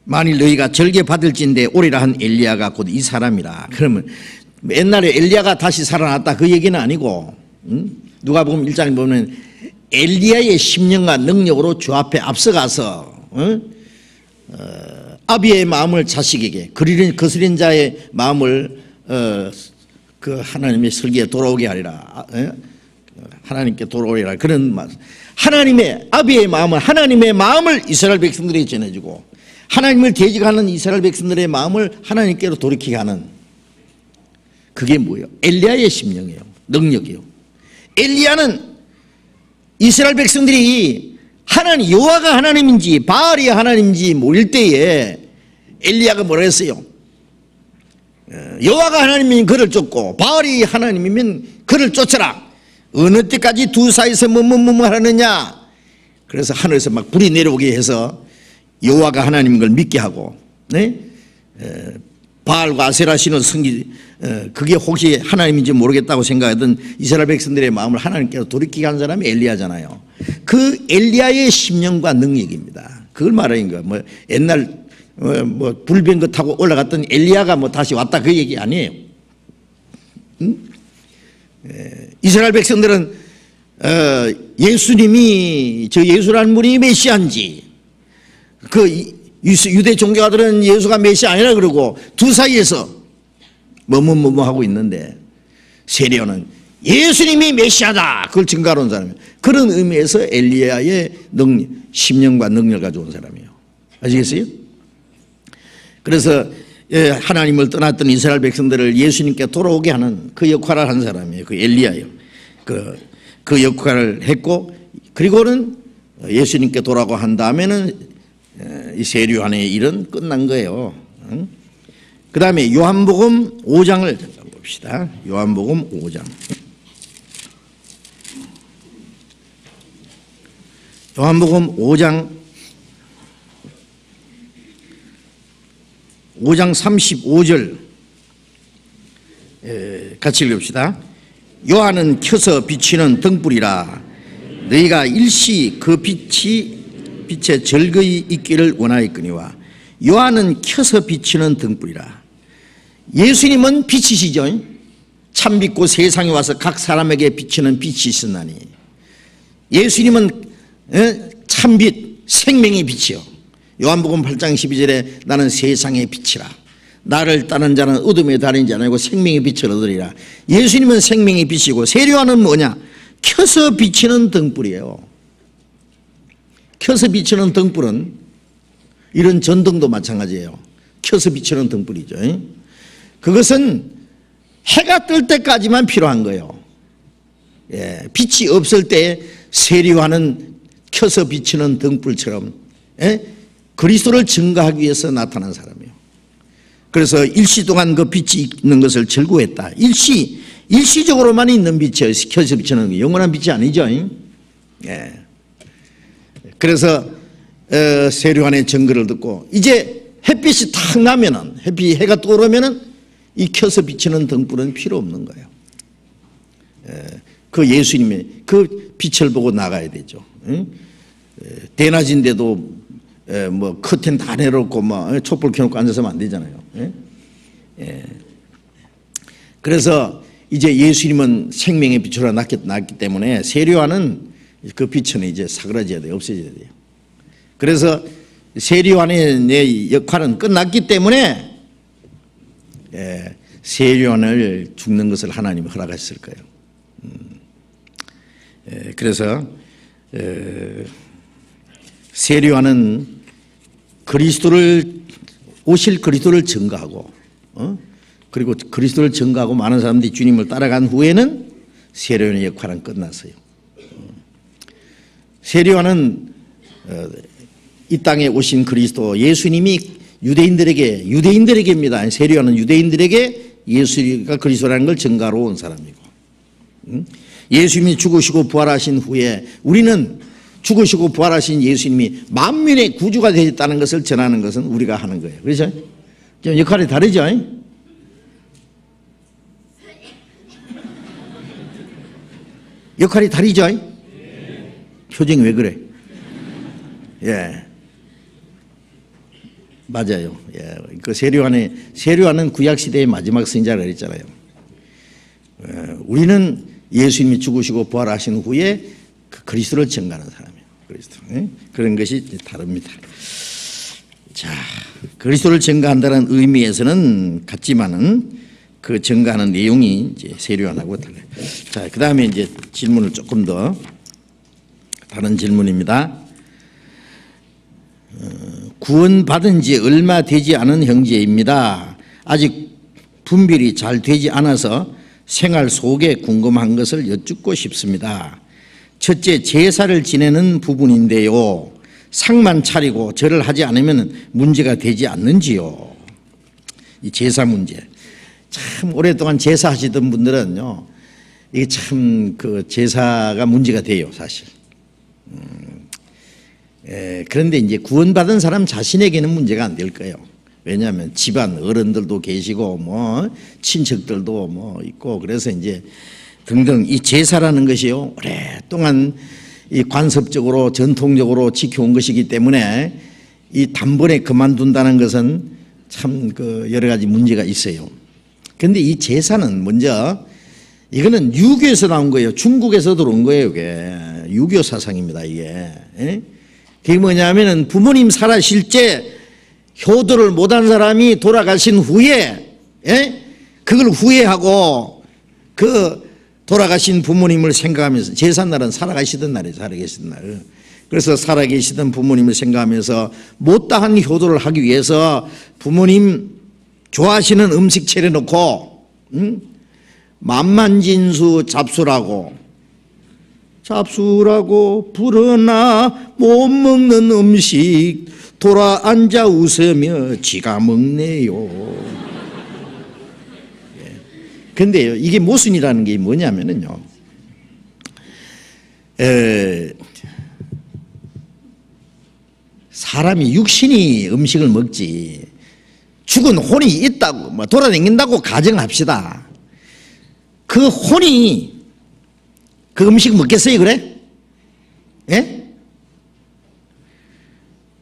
만일 너희가 절개 받을진대 오리라 한 엘리야가 곧 이 사람이라. 그러면 옛날에 엘리야가 다시 살아났다 그 얘기는 아니고, 누가복음 1장에 보면 엘리야의 심령과 능력으로 주 앞에 앞서가서 아비의 마음을 자식에게, 거스린 자의 마음을 그 하나님의 설계에 돌아오게 하리라. 하나님께 돌아오리라. 그런 말. 하나님의 아비의 마음을, 하나님의 마음을 이스라엘 백성들에게 전해주고, 하나님을 대적하는 이스라엘 백성들의 마음을 하나님께로 돌이키게 하는, 그게 뭐예요? 엘리야의 심령이에요. 능력이에요. 엘리야는 이스라엘 백성들이 하나님, 여호와가 하나님인지 바알이 하나님인지 모를 때에 엘리야가 뭐라 했어요? 여호와가 하나님이면 그를 쫓고 바알이 하나님이면 그를 쫓아라. 어느 때까지 두 사이에서 뭐뭐뭐 하느냐. 그래서 하늘에서 막 불이 내려오게 해서 여호와가 하나님인 걸 믿게 하고, 네? 바알과 아세라 신을 섬기, 그게 혹시 하나님인지 모르겠다고 생각하던 이스라엘 백성들의 마음을 하나님께로 돌이키게 한 사람이 엘리야잖아요. 그 엘리야의 심령과 능력입니다. 그걸 말하는 거예요. 뭐 옛날 뭐 불병거 타고 올라갔던 엘리야가 뭐 다시 왔다 그 얘기 아니에요. 이스라엘 백성들은 예수님이, 저 예수라는 분이 메시아인지, 그 유대 종교가들은 예수가 메시아 아니라 그러고 두 사이에서 뭐뭐뭐 하고 있는데, 세례요한은 예수님이 메시아다 그걸 증거하러 온 사람이에요. 그런 의미에서 엘리야의 심령과 능력을 가져온 사람이에요. 아시겠어요? 그래서 하나님을 떠났던 이스라엘 백성들을 예수님께 돌아오게 하는 그 역할을 한 사람이에요. 그 엘리야예요. 그 역할을 했고, 그리고는 예수님께 돌아오고 한 다음에는 이 세류한의 일은 끝난 거예요. 그 다음에 요한복음 5장을 봅시다. 요한복음 5장. 요한복음 5장 35절 같이 읽읍시다. 요한은 켜서 비치는 등불이라 너희가 일시 그 빛에 즐거이 있기를 원하였거니와. 요한은 켜서 비치는 등불이라. 예수님은 빛이시죠. 참빛고 세상에 와서 각 사람에게 비치는 빛이시나니, 예수님은 참빛 생명의 빛이요. 요한복음 8장 12절에 나는 세상의 빛이라. 나를 따르는 자는 어둠에 다니는 자 아니고 생명의 빛을 얻으리라. 예수님은 생명의 빛이고, 세류한은 뭐냐? 켜서 비치는 등불이에요. 켜서 비치는 등불은 이런 전등도 마찬가지예요. 켜서 비치는 등불이죠. 그것은 해가 뜰 때까지만 필요한 거예요. 빛이 없을 때 세류하는 켜서 비치는 등불처럼 그리스도를 증거하기 위해서 나타난 사람이에요. 그래서 일시 동안 그 빛이 있는 것을 즐거워했다. 일시적으로만 있는 빛이에요. 켜서 비치는 거. 영원한 빛이 아니죠. 그래서 세류한의 증거를 듣고, 이제 햇빛이 탁 나면은, 해가 떠오르면은 이 켜서 비치는 등불은 필요 없는 거예요. 그 예수님의 그 빛을 보고 나가야 되죠. 대낮인데도 뭐 커튼 다 내려놓고 막 촛불 켜놓고 앉아서는 안 되잖아요. 그래서 이제 예수님은 생명의 빛으로 났기 때문에 세류한은 그 빛은 이제 사그라져야 돼요. 없어져야 돼요. 그래서 세류한의 내 역할은 끝났기 때문에 세류한을 죽는 것을 하나님이 허락하셨을 거예요. 그래서 세류한은 오실 그리스도를 증거하고, 그리고 그리스도를 증거하고 많은 사람들이 주님을 따라간 후에는 세류한의 역할은 끝났어요. 세류한은 이 땅에 오신 그리스도, 예수님이 유대인들에게입니다. 세례요한은 유대인들에게 예수가 그리스도라는 걸 증거하러 온 사람이고, 예수님이 죽으시고 부활하신 후에 우리는 죽으시고 부활하신 예수님이 만민의 구주가 되셨다는 것을 전하는 것은 우리가 하는 거예요. 그렇죠? 좀 역할이 다르죠? 역할이 다르죠? 표정이 왜 그래? 예. 맞아요. 예. 그 세례요한은 구약시대의 마지막 선지자라 그랬잖아요. 우리는 예수님이 죽으시고 부활하신 후에 그 그리스도를 증거하는 사람이에요. 그리스도. 예? 그런 것이 다릅니다. 자, 그리스도를 증거한다는 의미에서는 같지만은 그 증거하는 내용이 이제 세례요한하고 달라요. 자, 그 다음에 이제 질문을 조금 더, 다른 질문입니다. 구원받은 지 얼마 되지 않은 형제입니다. 아직 분별이 잘 되지 않아서 생활 속에 궁금한 것을 여쭙고 싶습니다. 첫째, 제사를 지내는 부분인데요. 상만 차리고 절을 하지 않으면 문제가 되지 않는지요? 이 제사 문제. 참 오랫동안 제사하시던 분들은요, 이게 참 그 제사가 문제가 돼요, 사실. 그런데 이제 구원받은 사람 자신에게는 문제가 안 될 거예요. 왜냐하면 집안 어른들도 계시고 뭐 친척들도 뭐 있고, 그래서 이제 등등 이 제사라는 것이요, 오랫동안 이 관습적으로 전통적으로 지켜온 것이기 때문에 이 단번에 그만둔다는 것은 참 그 여러 가지 문제가 있어요. 그런데 이 제사는 먼저 이거는 유교에서 나온 거예요. 중국에서 들어온 거예요. 이게 유교 사상입니다. 이게. 그게 뭐냐면은 부모님 살아실 때 효도를 못한 사람이 돌아가신 후에, 그걸 후회하고 그 돌아가신 부모님을 생각하면서, 제삿날은 살아가시던 날이에요. 살아계시던 날. 그래서 살아계시던 부모님을 생각하면서 못다한 효도를 하기 위해서 부모님 좋아하시는 음식 차려놓고, 만만진수 잡수라고 불어나 못 먹는 음식 돌아 앉아 웃으며 지가 먹네요. 그런데요, 이게 모순이라는 게 뭐냐면은요, 사람이 육신이 음식을 먹지 죽은 혼이 있다고 뭐 돌아다닌다고 가정합시다. 그 혼이 그 음식 먹겠어요, 그래? 예?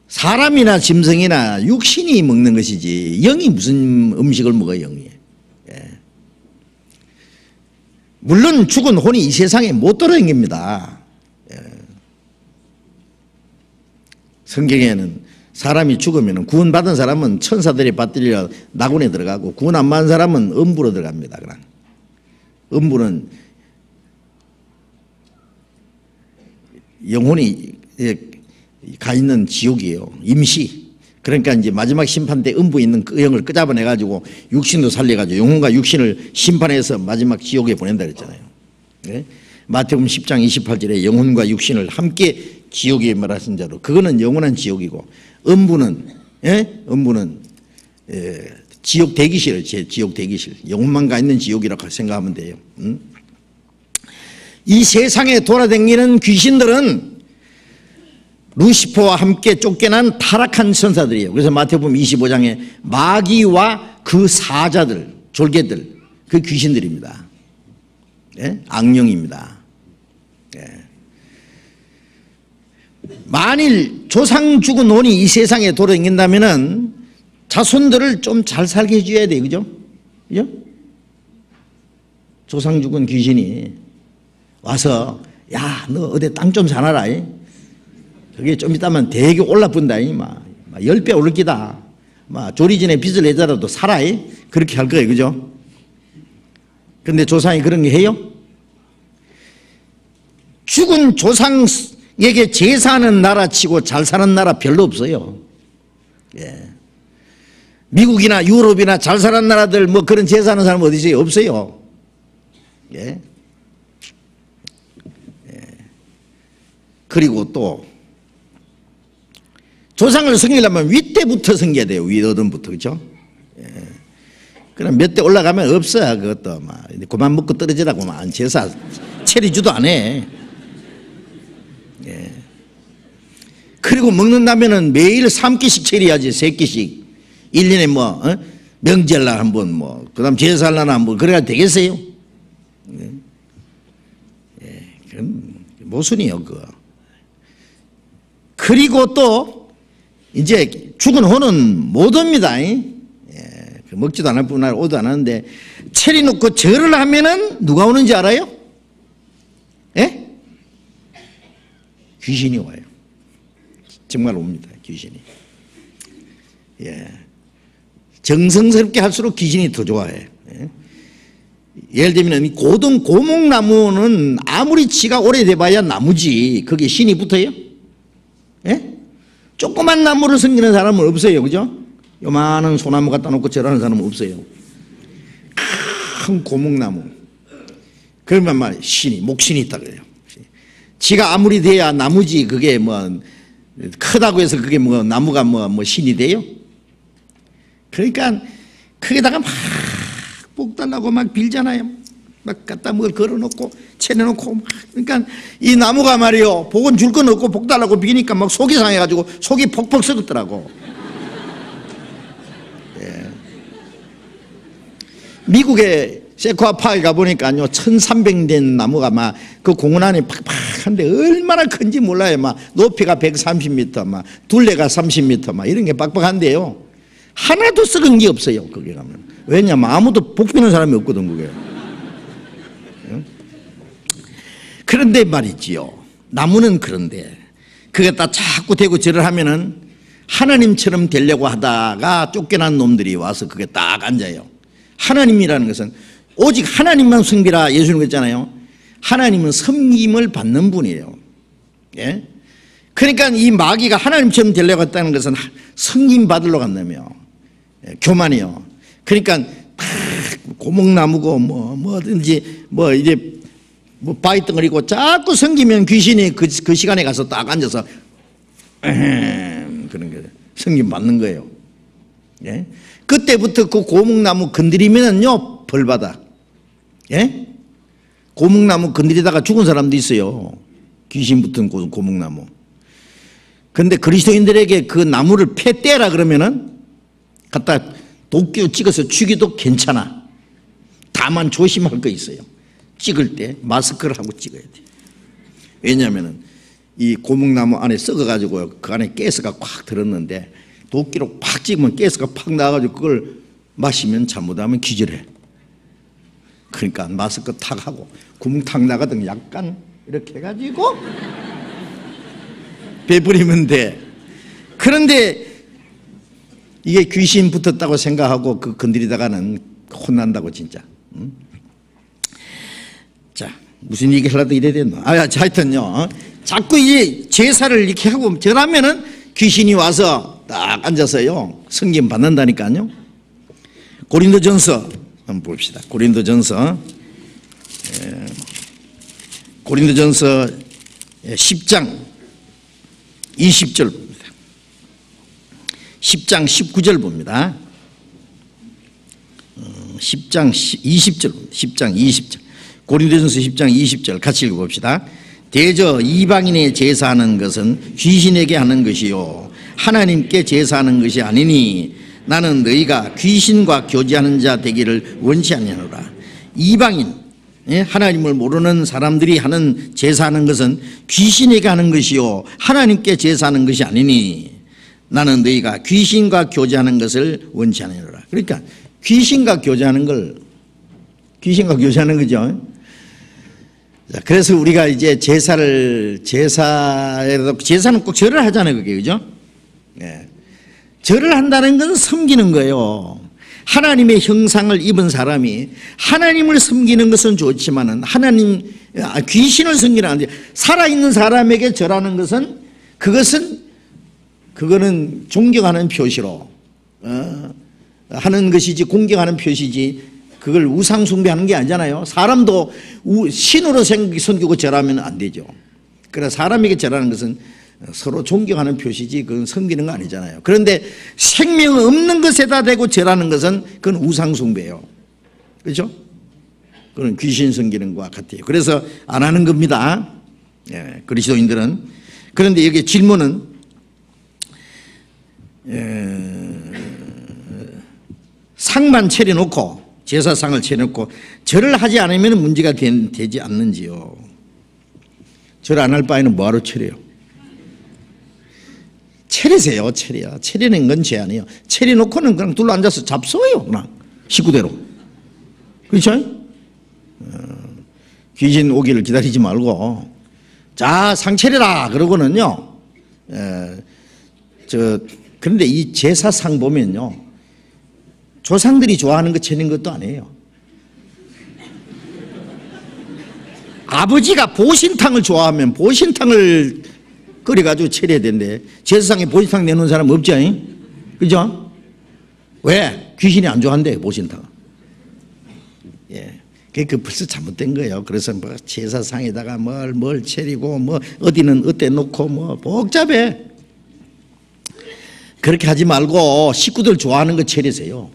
사람이나 짐승이나 육신이 먹는 것이지 영이 무슨 음식을 먹어요, 영이. 예. 물론 죽은 혼이 이 세상에 못 돌아다닙니다. 예. 성경에는 사람이 죽으면 구원받은 사람은 천사들이 받들려 낙원에 들어가고 구원 안 받은 사람은 음부로 들어갑니다. 그냥. 음부는 영혼이 가 있는 지옥이에요. 임시. 그러니까 이제 마지막 심판 때 음부에 있는 그 영을 끄잡아내 가지고 육신도 살려 가지고 영혼과 육신을 심판해서 마지막 지옥에 보낸다 그랬잖아요. 네? 마태복음 10장 28절에 영혼과 육신을 함께 지옥에 멸하신 자로, 그거는 영원한 지옥이고, 음부는 지옥 대기실, 지옥 대기실, 영혼만 가 있는 지옥이라고 생각하면 돼요. 이 세상에 돌아다니는 귀신들은 루시퍼와 함께 쫓겨난 타락한 천사들이에요. 그래서 마태복음 25장에 마귀와 그 사자들, 졸개들, 그 귀신들입니다. 예? 악령입니다. 예. 만일 조상 죽은 혼이 이 세상에 돌아다닌다면은 자손들을 좀 잘 살게 해줘야 돼요. 그죠? 그죠? 조상 죽은 귀신이 와서, 야, 너 어디 땅 좀 사놔라. 그게 좀 있다면 되게 올라쁜다. 10배 오를 기다. 조리 전에 빚을 내자라도 살아. 그렇게 할 거예요. 그죠? 근데 조상이 그런 게 해요? 죽은 조상에게 제사하는 나라 치고 잘 사는 나라 별로 없어요. 예. 미국이나 유럽이나 잘 사는 나라들 뭐 그런 제사하는 사람 어디 있어요? 없어요. 예. 그리고 또 조상을 섬기려면 윗대부터 섬겨야 돼요. 윗어른부터. 그죠? 예. 그럼 몇 대 올라가면 없어요. 그것도 막 그만 먹고 떨어지라고 막 제사 체리주도 안 해. 예. 그리고 먹는다면은 매일 3끼씩 체리하지. 3끼씩 1년에 뭐 명절날 한번 뭐 그다음 제사날 한번 그래야 되겠어요? 예. 예. 그건 모순이요 그거. 그리고 또 이제 죽은 혼은 못 옵니다. 먹지도 않을 뿐 아니라 오도 안 하는데 체리 놓고 절을 하면은 누가 오는지 알아요? 예? 귀신이 와요. 정말 옵니다. 귀신이. 예. 정성스럽게 할수록 귀신이 더 좋아해. 예. 예를 들면 고목나무는 아무리 지가 오래돼 봐야 나무지 거기에 신이 붙어요? 예? 조그만 나무를 섬기는 사람은 없어요. 그죠? 요만한 소나무 갖다 놓고 절하는 사람은 없어요. 큰 고목나무. 그러면 말 신이, 목신이 있다 그래요. 지가 아무리 돼야 나무지 그게 뭐 크다고 해서 그게 뭐 나무가 뭐 신이 돼요? 그러니까 거기다가 막 복 달라고 막 빌잖아요. 막 갖다 뭘 걸어놓고 채내놓고 막. 그러니까 이 나무가 말이요 복은 줄 건 없고 복 달라고 비니까 막 속이 상해가지고 속이 퍽퍽 썩었더라고. 예. 미국의 세코아파에 가보니까요 1300 된 나무가 막 그 공원 안에 팍팍한데 얼마나 큰지 몰라요. 막 높이가 130m 막 둘레가 30m 막 이런 게 빡빡한데요 하나도 썩은 게 없어요. 거기 가면. 왜냐면 아무도 복 비는 사람이 없거든 그게. 그런데 말이지요. 나무는 그런데 그게다 자꾸 대고 절을 하면은 하나님처럼 되려고 하다가 쫓겨난 놈들이 와서 그게 딱 앉아요. 하나님이라는 것은 오직 하나님만 섬기라 예수님 그랬잖아요. 하나님은 섬김을 받는 분이에요. 예? 그러니까 이 마귀가 하나님처럼 되려고 했다는 것은 섬김 받으러 간다며. 예, 교만이요. 그러니까 고목나무고 뭐든지 뭐 이제 뭐 바위덩어리고 자꾸 섬기면 귀신이 그 시간에 가서 딱 앉아서 그런 게 섬김 받는 거예요. 예? 그때부터 그 고목나무 건드리면은요 벌 받아. 예? 고목나무 건드리다가 죽은 사람도 있어요. 귀신 붙은 고목나무. 근데 그리스도인들에게 그 나무를 패 떼라 그러면은 갖다 도끼로 찍어서 죽여도 괜찮아. 다만 조심할 거 있어요. 찍을 때 마스크를 하고 찍어야 돼. 왜냐하면 이 고목나무 안에 썩어가지고 그 안에 가스가 꽉 들었는데 도끼로 팍 찍으면 가스가 팍 나와가지고 그걸 마시면 잘못하면 기절해. 그러니까 마스크 탁 하고 구멍 탁 나가던 약간 이렇게 해가지고 베버리면 돼. 그런데 이게 귀신 붙었다고 생각하고 그 건드리다가는 혼난다고 진짜. 응? 자 무슨 얘기 하려도 이래야 되나? 하여튼요 자꾸 이 제사를 이렇게 하고 절하면은 귀신이 와서 딱 앉아서요 섬김 받는다니까요. 고린도전서 한번 봅시다. 고린도전서 10장 20절 봅니다. 10장 19절 봅니다. 10장 20절 10장 20절 고린도전서 10장 20절 같이 읽어봅시다. 대저 이방인의 제사하는 것은 귀신에게 하는 것이요 하나님께 제사하는 것이 아니니 나는 너희가 귀신과 교제하는 자 되기를 원치 아니하노라. 이방인 하나님을 모르는 사람들이 하는 제사하는 것은 귀신에게 하는 것이요 하나님께 제사하는 것이 아니니 나는 너희가 귀신과 교제하는 것을 원치 아니하노라. 그러니까 귀신과 교제하는 거죠. 그래서 우리가 이제 제사는 꼭 절을 하잖아요. 그게 그죠? 예. 절을 한다는 것은 섬기는 거예요. 하나님의 형상을 입은 사람이 하나님을 섬기는 것은 좋지만은 귀신을 섬기는 안 돼. 살아있는 사람에게 절하는 것은 그거는 존경하는 표시로 하는 것이지 공경하는 표시지 그걸 우상 숭배하는 게 아니잖아요. 사람도 신으로 섬기고 절하면 안 되죠. 그러나 사람에게 절하는 것은 서로 존경하는 표시지 그건 섬기는 거 아니잖아요. 그런데 생명 없는 것에다 대고 절하는 것은 그건 우상숭배예요. 그렇죠? 그건 귀신 섬기는 것과 같아요. 그래서 안 하는 겁니다. 예, 그리스도인들은. 그런데 여기 질문은 상만 차려놓고 제사상을 차려놓고 절을 하지 않으면 문제가 되지 않는지요. 절 안 할 바에는 뭐하러 차려요? 차리세요. 차리는 건 죄 아니에요. 차려놓고는 그냥 둘러 앉아서 잡숴요. 그냥 식구대로. 그렇죠? 귀신 오기를 기다리지 말고 자, 상 차려라 그러고는요. 그런데 이 제사상 보면요, 조상들이 좋아하는 거 차리는 것도 아니에요. 아버지가 보신탕을 좋아하면 보신탕을 끓여가지고 차려야 되는데 제사상에 보신탕 내놓은 사람 없죠? 그죠? 왜? 귀신이 안 좋아한대, 보신탕. 예. 그 벌써 잘못된 거예요. 그래서 뭐 제사상에다가 뭘 차리고 뭐 어디는 어때 놓고 뭐 복잡해. 그렇게 하지 말고 식구들 좋아하는 거 차리세요.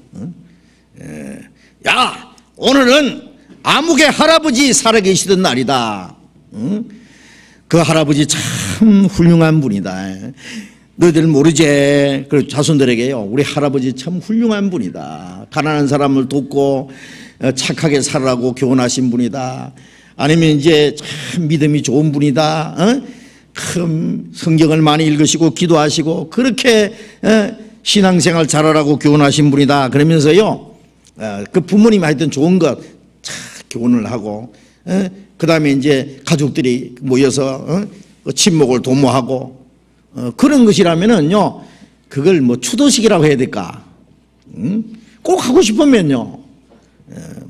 야, 오늘은 아무개 할아버지 살아계시던 날이다. 그 할아버지 참 훌륭한 분이다. 너희들 모르지? 그 자손들에게요, 우리 할아버지 참 훌륭한 분이다. 가난한 사람을 돕고 착하게 살라고 교훈하신 분이다. 아니면 이제 참 믿음이 좋은 분이다. 큰 성경을 많이 읽으시고 기도하시고 그렇게 신앙생활 잘하라고 교훈하신 분이다. 그러면서요, 그 부모님이 하여튼 좋은 것 교훈을 하고, 그 다음에 이제 가족들이 모여서 친목을 도모하고, 그런 것이라면은요, 그걸 뭐 추도식이라고 해야 될까? 꼭 하고 싶으면요,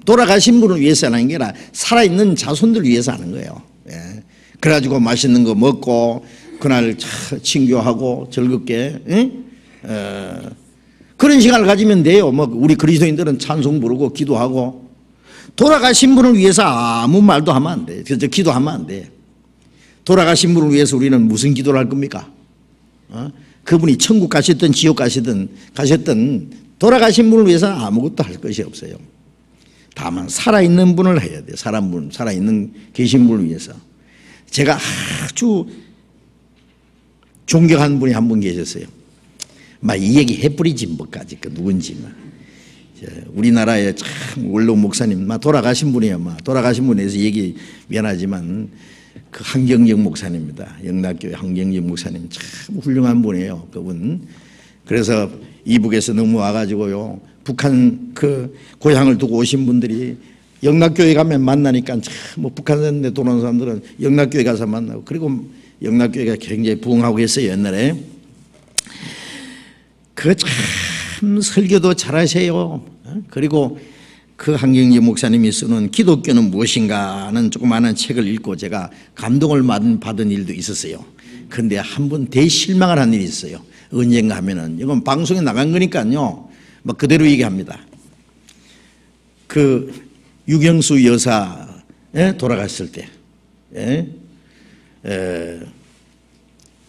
돌아가신 분을 위해서 하는 게 아니라 살아있는 자손들 위해서 하는 거예요. 예. 그래가지고 맛있는 거 먹고 그날 친교하고 즐겁게 그런 시간을 가지면 돼요. 뭐 우리 그리스도인들은 찬송 부르고 기도하고, 돌아가신 분을 위해서 아무 말도 하면 안 돼. 그래서 기도하면 안 돼. 돌아가신 분을 위해서 우리는 무슨 기도를 할 겁니까? 그분이 천국 가셨든 지옥 가셨든 돌아가신 분을 위해서 아무것도 할 것이 없어요. 다만 살아있는 분을 해야 돼. 살아있는 계신 분을 위해서. 제가 아주 존경하는 분이 한 분 계셨어요. 막 이 얘기 해뿌리지 뭐까지 그 누군지 막. 우리나라의 참 원로원 목사님, 막 돌아가신 분이에요. 막 돌아가신 분에서 얘기 미안하지만 그 한경영 목사님입니다. 영락교회 한경영 목사님 참 훌륭한 분이에요. 그분. 그래서 이북에서 넘어와가지고요, 북한 그 고향을 두고 오신 분들이 영락교회 가면 만나니까 참 뭐 북한에 돌아오는 사람들은 영락교회 가서 만나고, 그리고 영락교회가 굉장히 부흥하고 했어요 옛날에. 그 참 설교도 잘하세요. 그리고 그 한경지 목사님이 쓰는 기독교는 무엇인가 하는 조그마한 책을 읽고 제가 감동을 받은 일도 있었어요. 그런데 한 번 대실망을 한 일이 있어요. 언젠가 하면은, 이건 방송에 나간 거니까요, 막 그대로 얘기합니다. 그 유경수 여사 돌아갔을 때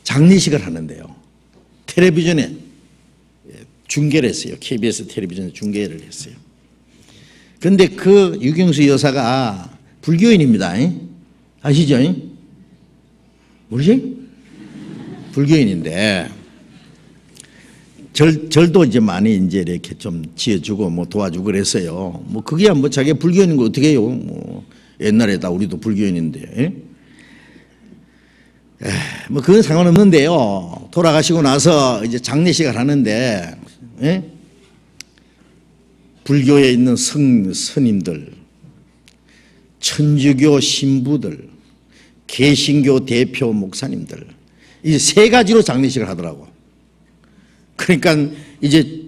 장례식을 하는데요, 텔레비전에 중계를 했어요. KBS 텔레비전에 중계를 했어요. 그런데 그 유경수 여사가 불교인입니다. 아시죠? 모르지? 불교인인데 절도 이제 많이 이제 이렇게 좀 지어주고 뭐 도와주고 그랬어요. 뭐 그게 뭐 자기가 불교인인 거 어떻게 해요? 뭐 옛날에 다 우리도 불교인인데. 뭐 그건 상관없는데요. 돌아가시고 나서 이제 장례식을 하는데, 불교에 있는 스님들, 천주교 신부들, 개신교 대표 목사님들, 이 세 가지로 장례식을 하더라고. 그러니까 이제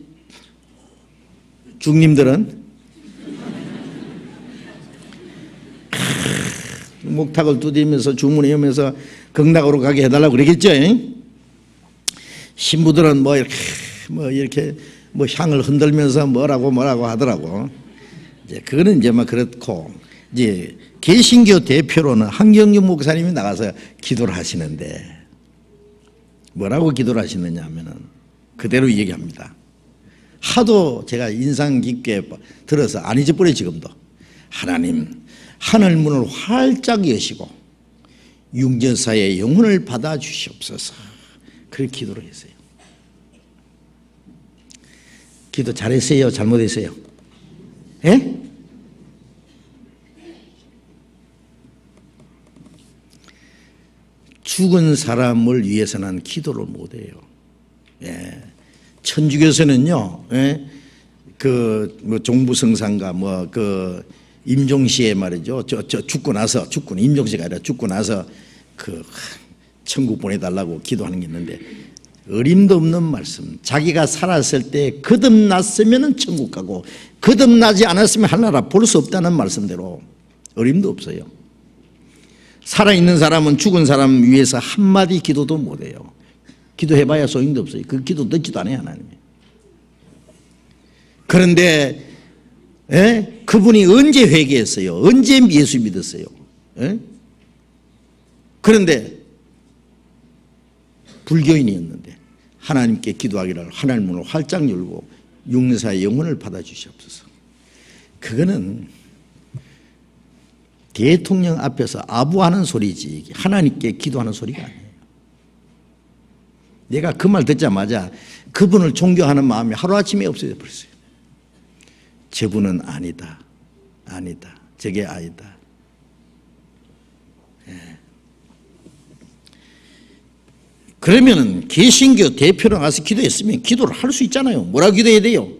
중님들은 목탁을 두드리면서 주문하면서 극락으로 가게 해달라고 그러겠죠. 신부들은 뭐 이렇게 뭐 향을 흔들면서 뭐라고 하더라고. 이제 그거는 이제 막 그렇고, 이제 개신교 대표로는 한경주 목사님이 나가서 기도를 하시는데, 뭐라고 기도를 하시느냐 하면은 그대로 얘기합니다. 하도 제가 인상 깊게 들어서 안 잊어버려 지금도. 하나님, 하늘 문을 활짝 여시고 융전사의 영혼을 받아 주시옵소서. 그렇게 기도를 했어요. 기도 잘했어요? 잘못했어요? 예? 죽은 사람을 위해서는 기도를 못해요. 예. 천주교에서는요, 예? 종부성산가, 임종시에 말이죠. 죽고 나서, 임종시가 아니라 죽고 나서 천국 보내달라고 기도하는 게 있는데, 어림도 없는 말씀. 자기가 살았을 때 거듭났으면 천국 가고, 거듭나지 않았으면 하늘나라 볼 수 없다는 말씀대로 어림도 없어요. 살아있는 사람은 죽은 사람 위해서 한마디 기도도 못해요. 기도해봐야 소용도 없어요. 그 기도 듣지도 않아요, 하나님이. 그런데 그분이 언제 회개했어요? 언제 예수 믿었어요? 그런데 불교인이었는데 하나님께 기도하기를 하나님 문을 활짝 열고 육내사의 영혼을 받아주시옵소서. 그거는 대통령 앞에서 아부하는 소리지 하나님께 기도하는 소리가 아니에요. 내가 그 말 듣자마자 그분을 존경하는 마음이 하루아침에 없어져 버렸어요. 저분은 아니다. 아니다. 저게 아니다. 예. 그러면은 개신교 대표로 가서 기도했으면 기도를 할 수 있잖아요. 뭐라고 기도해야 돼요?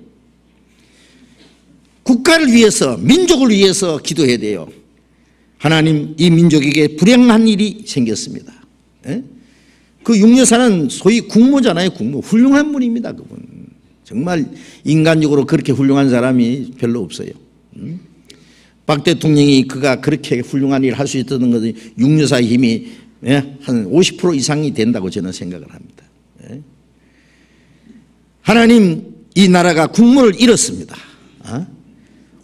국가를 위해서, 민족을 위해서 기도해야 돼요. 하나님, 이 민족에게 불행한 일이 생겼습니다. 예? 그 육려사는 소위 국모잖아요. 국모. 훌륭한 분입니다. 그분. 정말 인간적으로 그렇게 훌륭한 사람이 별로 없어요. 박 대통령이 그가 그렇게 훌륭한 일을 할 수 있었던 것은 육려사의 힘이 한 50% 이상이 된다고 저는 생각을 합니다. 하나님, 이 나라가 국모를 잃었습니다.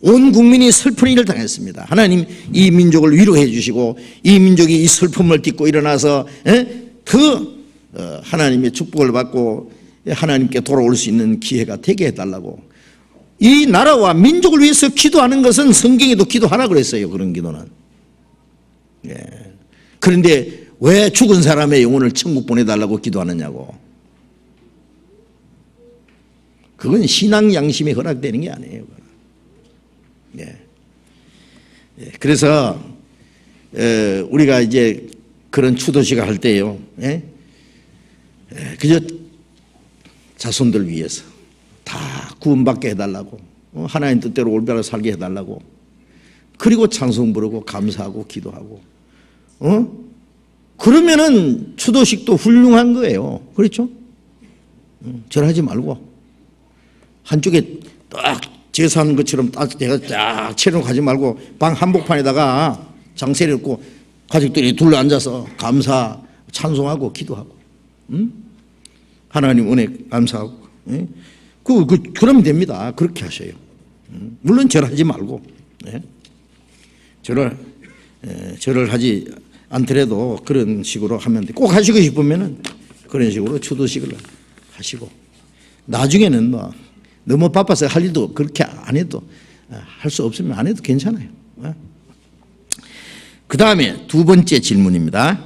온 국민이 슬픈 일을 당했습니다. 하나님, 이 민족을 위로해 주시고 이 민족이 이 슬픔을 딛고 일어나서 더 하나님의 축복을 받고 하나님께 돌아올 수 있는 기회가 되게 해달라고. 이 나라와 민족을 위해서 기도하는 것은 성경에도 기도하라 그랬어요. 그런 기도는. 예. 그런데 왜 죽은 사람의 영혼을 천국 보내달라고 기도하느냐고. 그건 신앙 양심에 허락되는 게 아니에요. 예. 예. 그래서 우리가 이제 그런 추도식을 할 때요, 예? 그저 자손들 위해서 다 구원받게 해달라고, 하나님 뜻대로 올바로 살게 해달라고, 그리고 찬송 부르고 감사하고 기도하고, 그러면은 추도식도 훌륭한 거예요. 그렇죠? 절하지 말고 한쪽에 딱 제사하는 것처럼 딱 내가 쫙 채로 가지 말고 방 한복판에다가 장세를 놓고 가족들이 둘러앉아서 감사, 찬송하고 기도하고, 하나님 은혜 감사하고, 그러면 됩니다. 그렇게 하셔요. 물론 절하지 말고, 절을 하지 않더라도 그런 식으로 하면 돼. 꼭 하시고 싶으면은 그런 식으로 추도식을 하시고, 나중에는 뭐 너무 바빠서 할 일도 그렇게 안 해도, 할 수 없으면 안 해도 괜찮아요. 그 다음에 두 번째 질문입니다.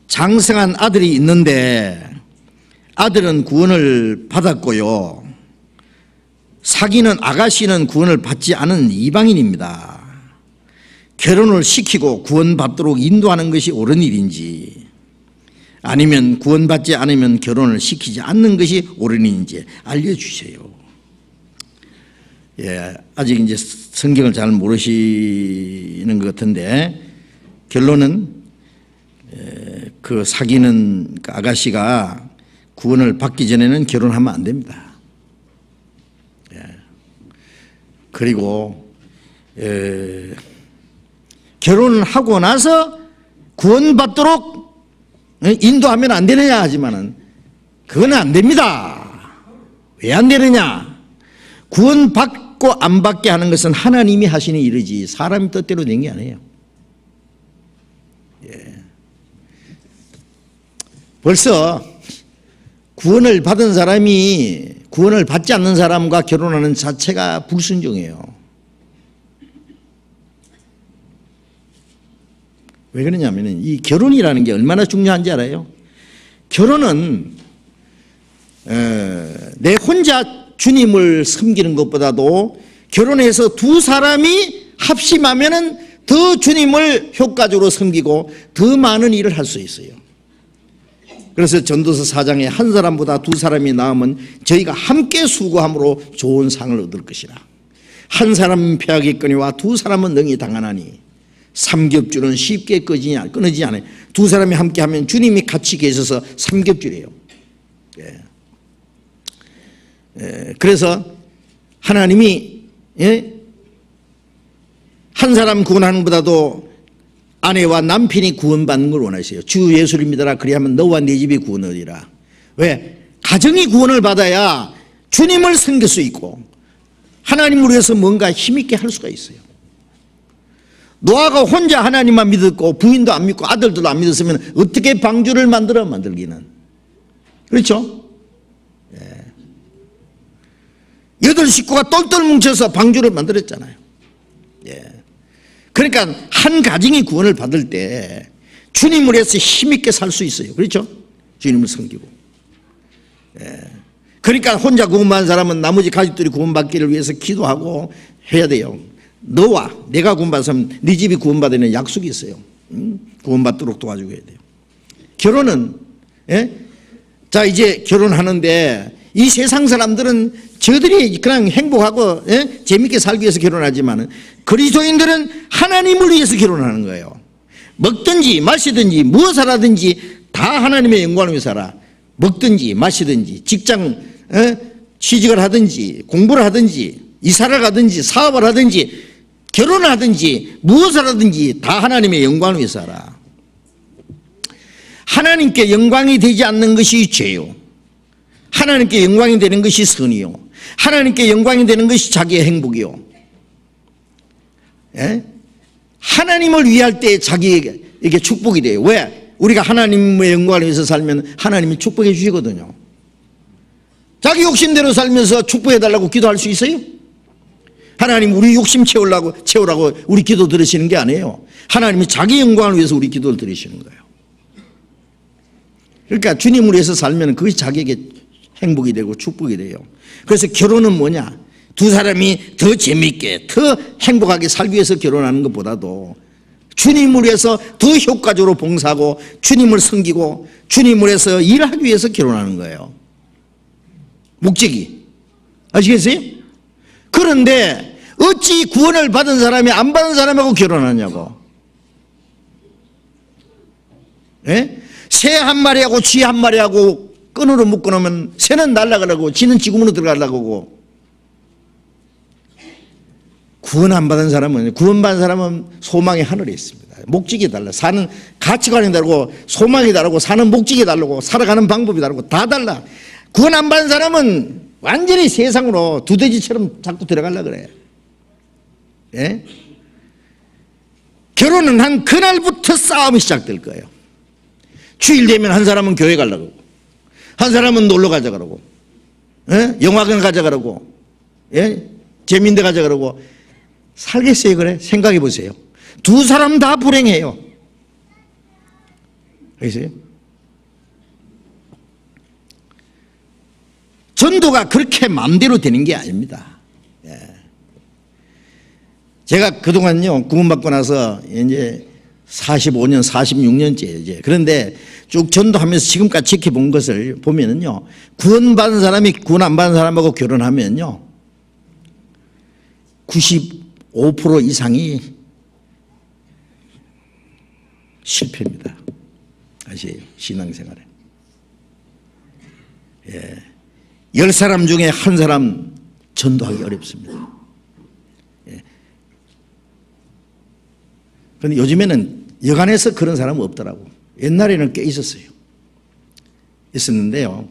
장성한 아들이 있는데 아들은 구원을 받았고요, 사귀는 아가씨는 구원을 받지 않은 이방인입니다. 결혼을 시키고 구원받도록 인도하는 것이 옳은 일인지, 아니면 구원받지 않으면 결혼을 시키지 않는 것이 옳은 일인지 알려주세요. 예, 아직 이제 성경을 잘 모르시는 것 같은데, 결론은 그 사귀는 아가씨가 구원을 받기 전에는 결혼하면 안 됩니다. 예. 그리고 결혼을 하고 나서 구원받도록 인도하면 안 되느냐 하지만은 그건 안 됩니다. 왜 안 되느냐? 구원받고 안 받게 하는 것은 하나님이 하시는 일이지 사람이 뜻대로 된 게 아니에요. 예. 벌써 구원을 받은 사람이 구원을 받지 않는 사람과 결혼하는 자체가 불순종이에요. 왜 그러냐면 이 결혼이라는 게 얼마나 중요한지 알아요? 결혼은 내 혼자 주님을 섬기는 것보다도 결혼해서 두 사람이 합심하면은 더 주님을 효과적으로 섬기고 더 많은 일을 할 수 있어요. 그래서 전도서 4장에 한 사람보다 두 사람이 나으면 저희가 함께 수고함으로 좋은 상을 얻을 것이라. 한 사람은 패하겠거니와 두 사람은 능히 당하나니 삼겹줄은 쉽게 끊어지지 않아요. 두 사람이 함께 하면 주님이 같이 계셔서 삼겹줄이에요. 그래서 하나님이 한 사람 구원하는 것보다도 아내와 남편이 구원받는 걸 원하세요. 주 예수를 믿어라 그리하면 너와 네 집이 구원하리라. 왜? 가정이 구원을 받아야 주님을 섬길 수 있고 하나님을 위해서 뭔가 힘있게 할 수가 있어요. 노아가 혼자 하나님만 믿었고 부인도 안 믿고 아들들도 안 믿었으면 어떻게 방주를 만들기는. 그렇죠? 여덟 식구가 똘똘 뭉쳐서 방주를 만들었잖아요. 그러니까 한 가정이 구원을 받을 때 주님을 위해서 힘있게 살 수 있어요. 그렇죠? 주님을 섬기고. 그러니까 혼자 구원받은 사람은 나머지 가족들이 구원받기를 위해서 기도하고 해야 돼요. 너와 내가 구원받으면 네 집이 구원받는 약속이 있어요. 구원받도록 도와주고 해야 돼요. 결혼은 자 이제 결혼하는데 이 세상 사람들은 저들이 그냥 행복하고 재밌게 살기 위해서 결혼하지만 그리스도인들은 하나님을 위해서 결혼하는 거예요. 먹든지 마시든지 무엇을 하든지 다 하나님의 영광을 위해서 살아. 먹든지 마시든지 직장 취직을 하든지 공부를 하든지 이사를 가든지 사업을 하든지 결혼을 하든지 무엇을 하든지 다 하나님의 영광을 위해서 살아. 하나님께 영광이 되지 않는 것이 죄요. 하나님께 영광이 되는 것이 선이요. 하나님께 영광이 되는 것이 자기의 행복이요. 하나님을 위할 때 자기에게 축복이 돼요. 왜? 우리가 하나님의 영광을 위해서 살면 하나님이 축복해 주시거든요. 자기 욕심대로 살면서 축복해달라고 기도할 수 있어요? 하나님 우리 욕심 채우라고 우리 기도 들으시는 게 아니에요. 하나님이 자기 영광을 위해서 우리 기도를 들으시는 거예요. 그러니까 주님을 위해서 살면 그것이 자기에게 행복이 되고 축복이 돼요. 그래서 결혼은 뭐냐? 두 사람이 더 재미있게 더 행복하게 살기 위해서 결혼하는 것보다도 주님을 위해서 더 효과적으로 봉사하고 주님을 섬기고 주님을 위해서 일하기 위해서 결혼하는 거예요. 목적이. 아시겠어요? 그런데 어찌 구원을 받은 사람이 안 받은 사람하고 결혼하냐고. 새 한 마리하고 쥐 한 마리하고 끈으로 묶어놓으면 새는 날아가려고 쥐는 지구문으로 들어가려고 하고, 구원 안 받은 사람은, 구원받은 사람은 소망의 하늘에 있습니다. 목적이 달라. 사는 가치관이 다르고 소망이 다르고 사는 목적이 다르고 살아가는 방법이 다르고 다 달라. 구원 안 받은 사람은 완전히 세상으로 두더지처럼 자꾸 들어가려고 그래요. 예? 결혼은 한 그날부터 싸움이 시작될 거예요. 주일 되면 한 사람은 교회 가려고, 한 사람은 놀러 가자 그러고, 영화관 가자 그러고, 재미있는 데 가자 그러고. 살겠어요? 그래? 생각해 보세요. 두 사람 다 불행해요. 알겠어요? 전도가 그렇게 마음대로 되는 게 아닙니다. 제가 그동안요, 구원받고 나서 이제 45년, 46년째 이제. 그런데 쭉 전도하면서 지금까지 지켜본 것을 보면은요, 구원받은 사람이 구원 안 받은 사람하고 결혼하면요, 95% 이상이 실패입니다. 아시에요? 신앙생활에. 10사람 중에 한 사람 전도하기 어렵습니다. 그런데 요즘에는 여간해서 그런 사람은 없더라고. 옛날에는 꽤 있었어요. 있었는데요,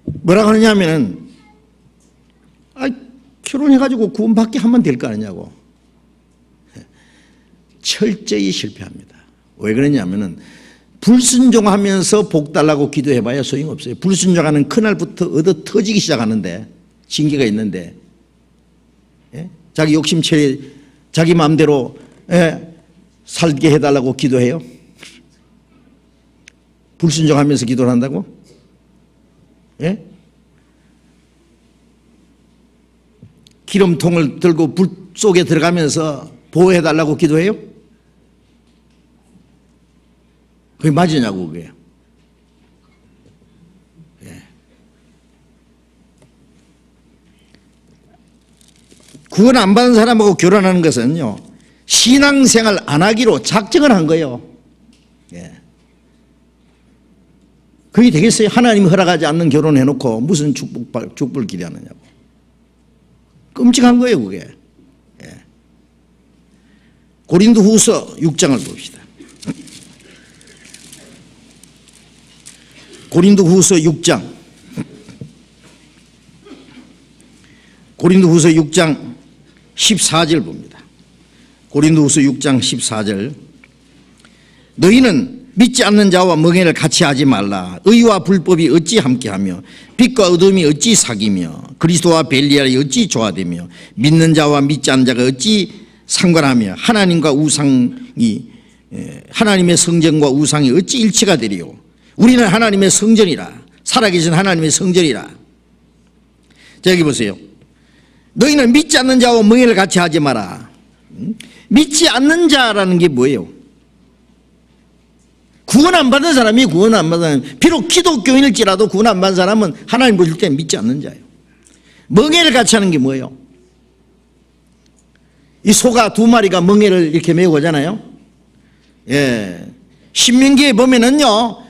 뭐라고 하느냐면은, 결혼해가지고 구원받게 하면 될 거 아니냐고. 철저히 실패합니다. 왜 그러냐면은 불순종하면서 복 달라고 기도해봐야 소용없어요. 불순종하는 그날부터 얻어 터지기 시작하는데, 징계가 있는데, 예? 자기 욕심처리 자기 마음대로 살게 해달라고 기도해요? 불순종하면서 기도를 한다고? 예? 기름통을 들고 불 속에 들어가면서 보호해달라고 기도해요? 그게 맞으냐고 그게. 예. 구원 안 받은 사람하고 결혼하는 것은요, 신앙생활 안 하기로 작정을 한 거예요. 예. 그게 되겠어요? 하나님이 허락하지 않는 결혼을 해놓고 무슨 축복을 기대하느냐고. 끔찍한 거예요 그게. 예. 고린도후서 6장을 봅시다. 고린도후서 6장. 고린도후서 6장 14절 봅니다. 고린도후서 6장 14절. 너희는 믿지 않는 자와 멍에를 같이 하지 말라. 의와 불법이 어찌 함께하며 빛과 어둠이 어찌 사귀며 그리스도와 벨리알이 어찌 조화되며 믿는 자와 믿지 않는 자가 어찌 상관하며 하나님의 성전과 우상이 어찌 일치가 되리요. 우리는 하나님의 성전이라. 살아계신 하나님의 성전이라. 자, 여기 보세요. 너희는 믿지 않는 자와 멍에를 같이 하지 마라. 믿지 않는 자라는 게 뭐예요? 구원 안 받은 사람이 구원 안 받은 사람. 비록 기독교인일지라도 구원 안 받은 사람은 하나님 보실 때 믿지 않는 자예요. 멍에를 같이 하는 게 뭐예요? 이 소가 두 마리가 멍에를 이렇게 메고 오잖아요. 예. 신명기에 보면은요,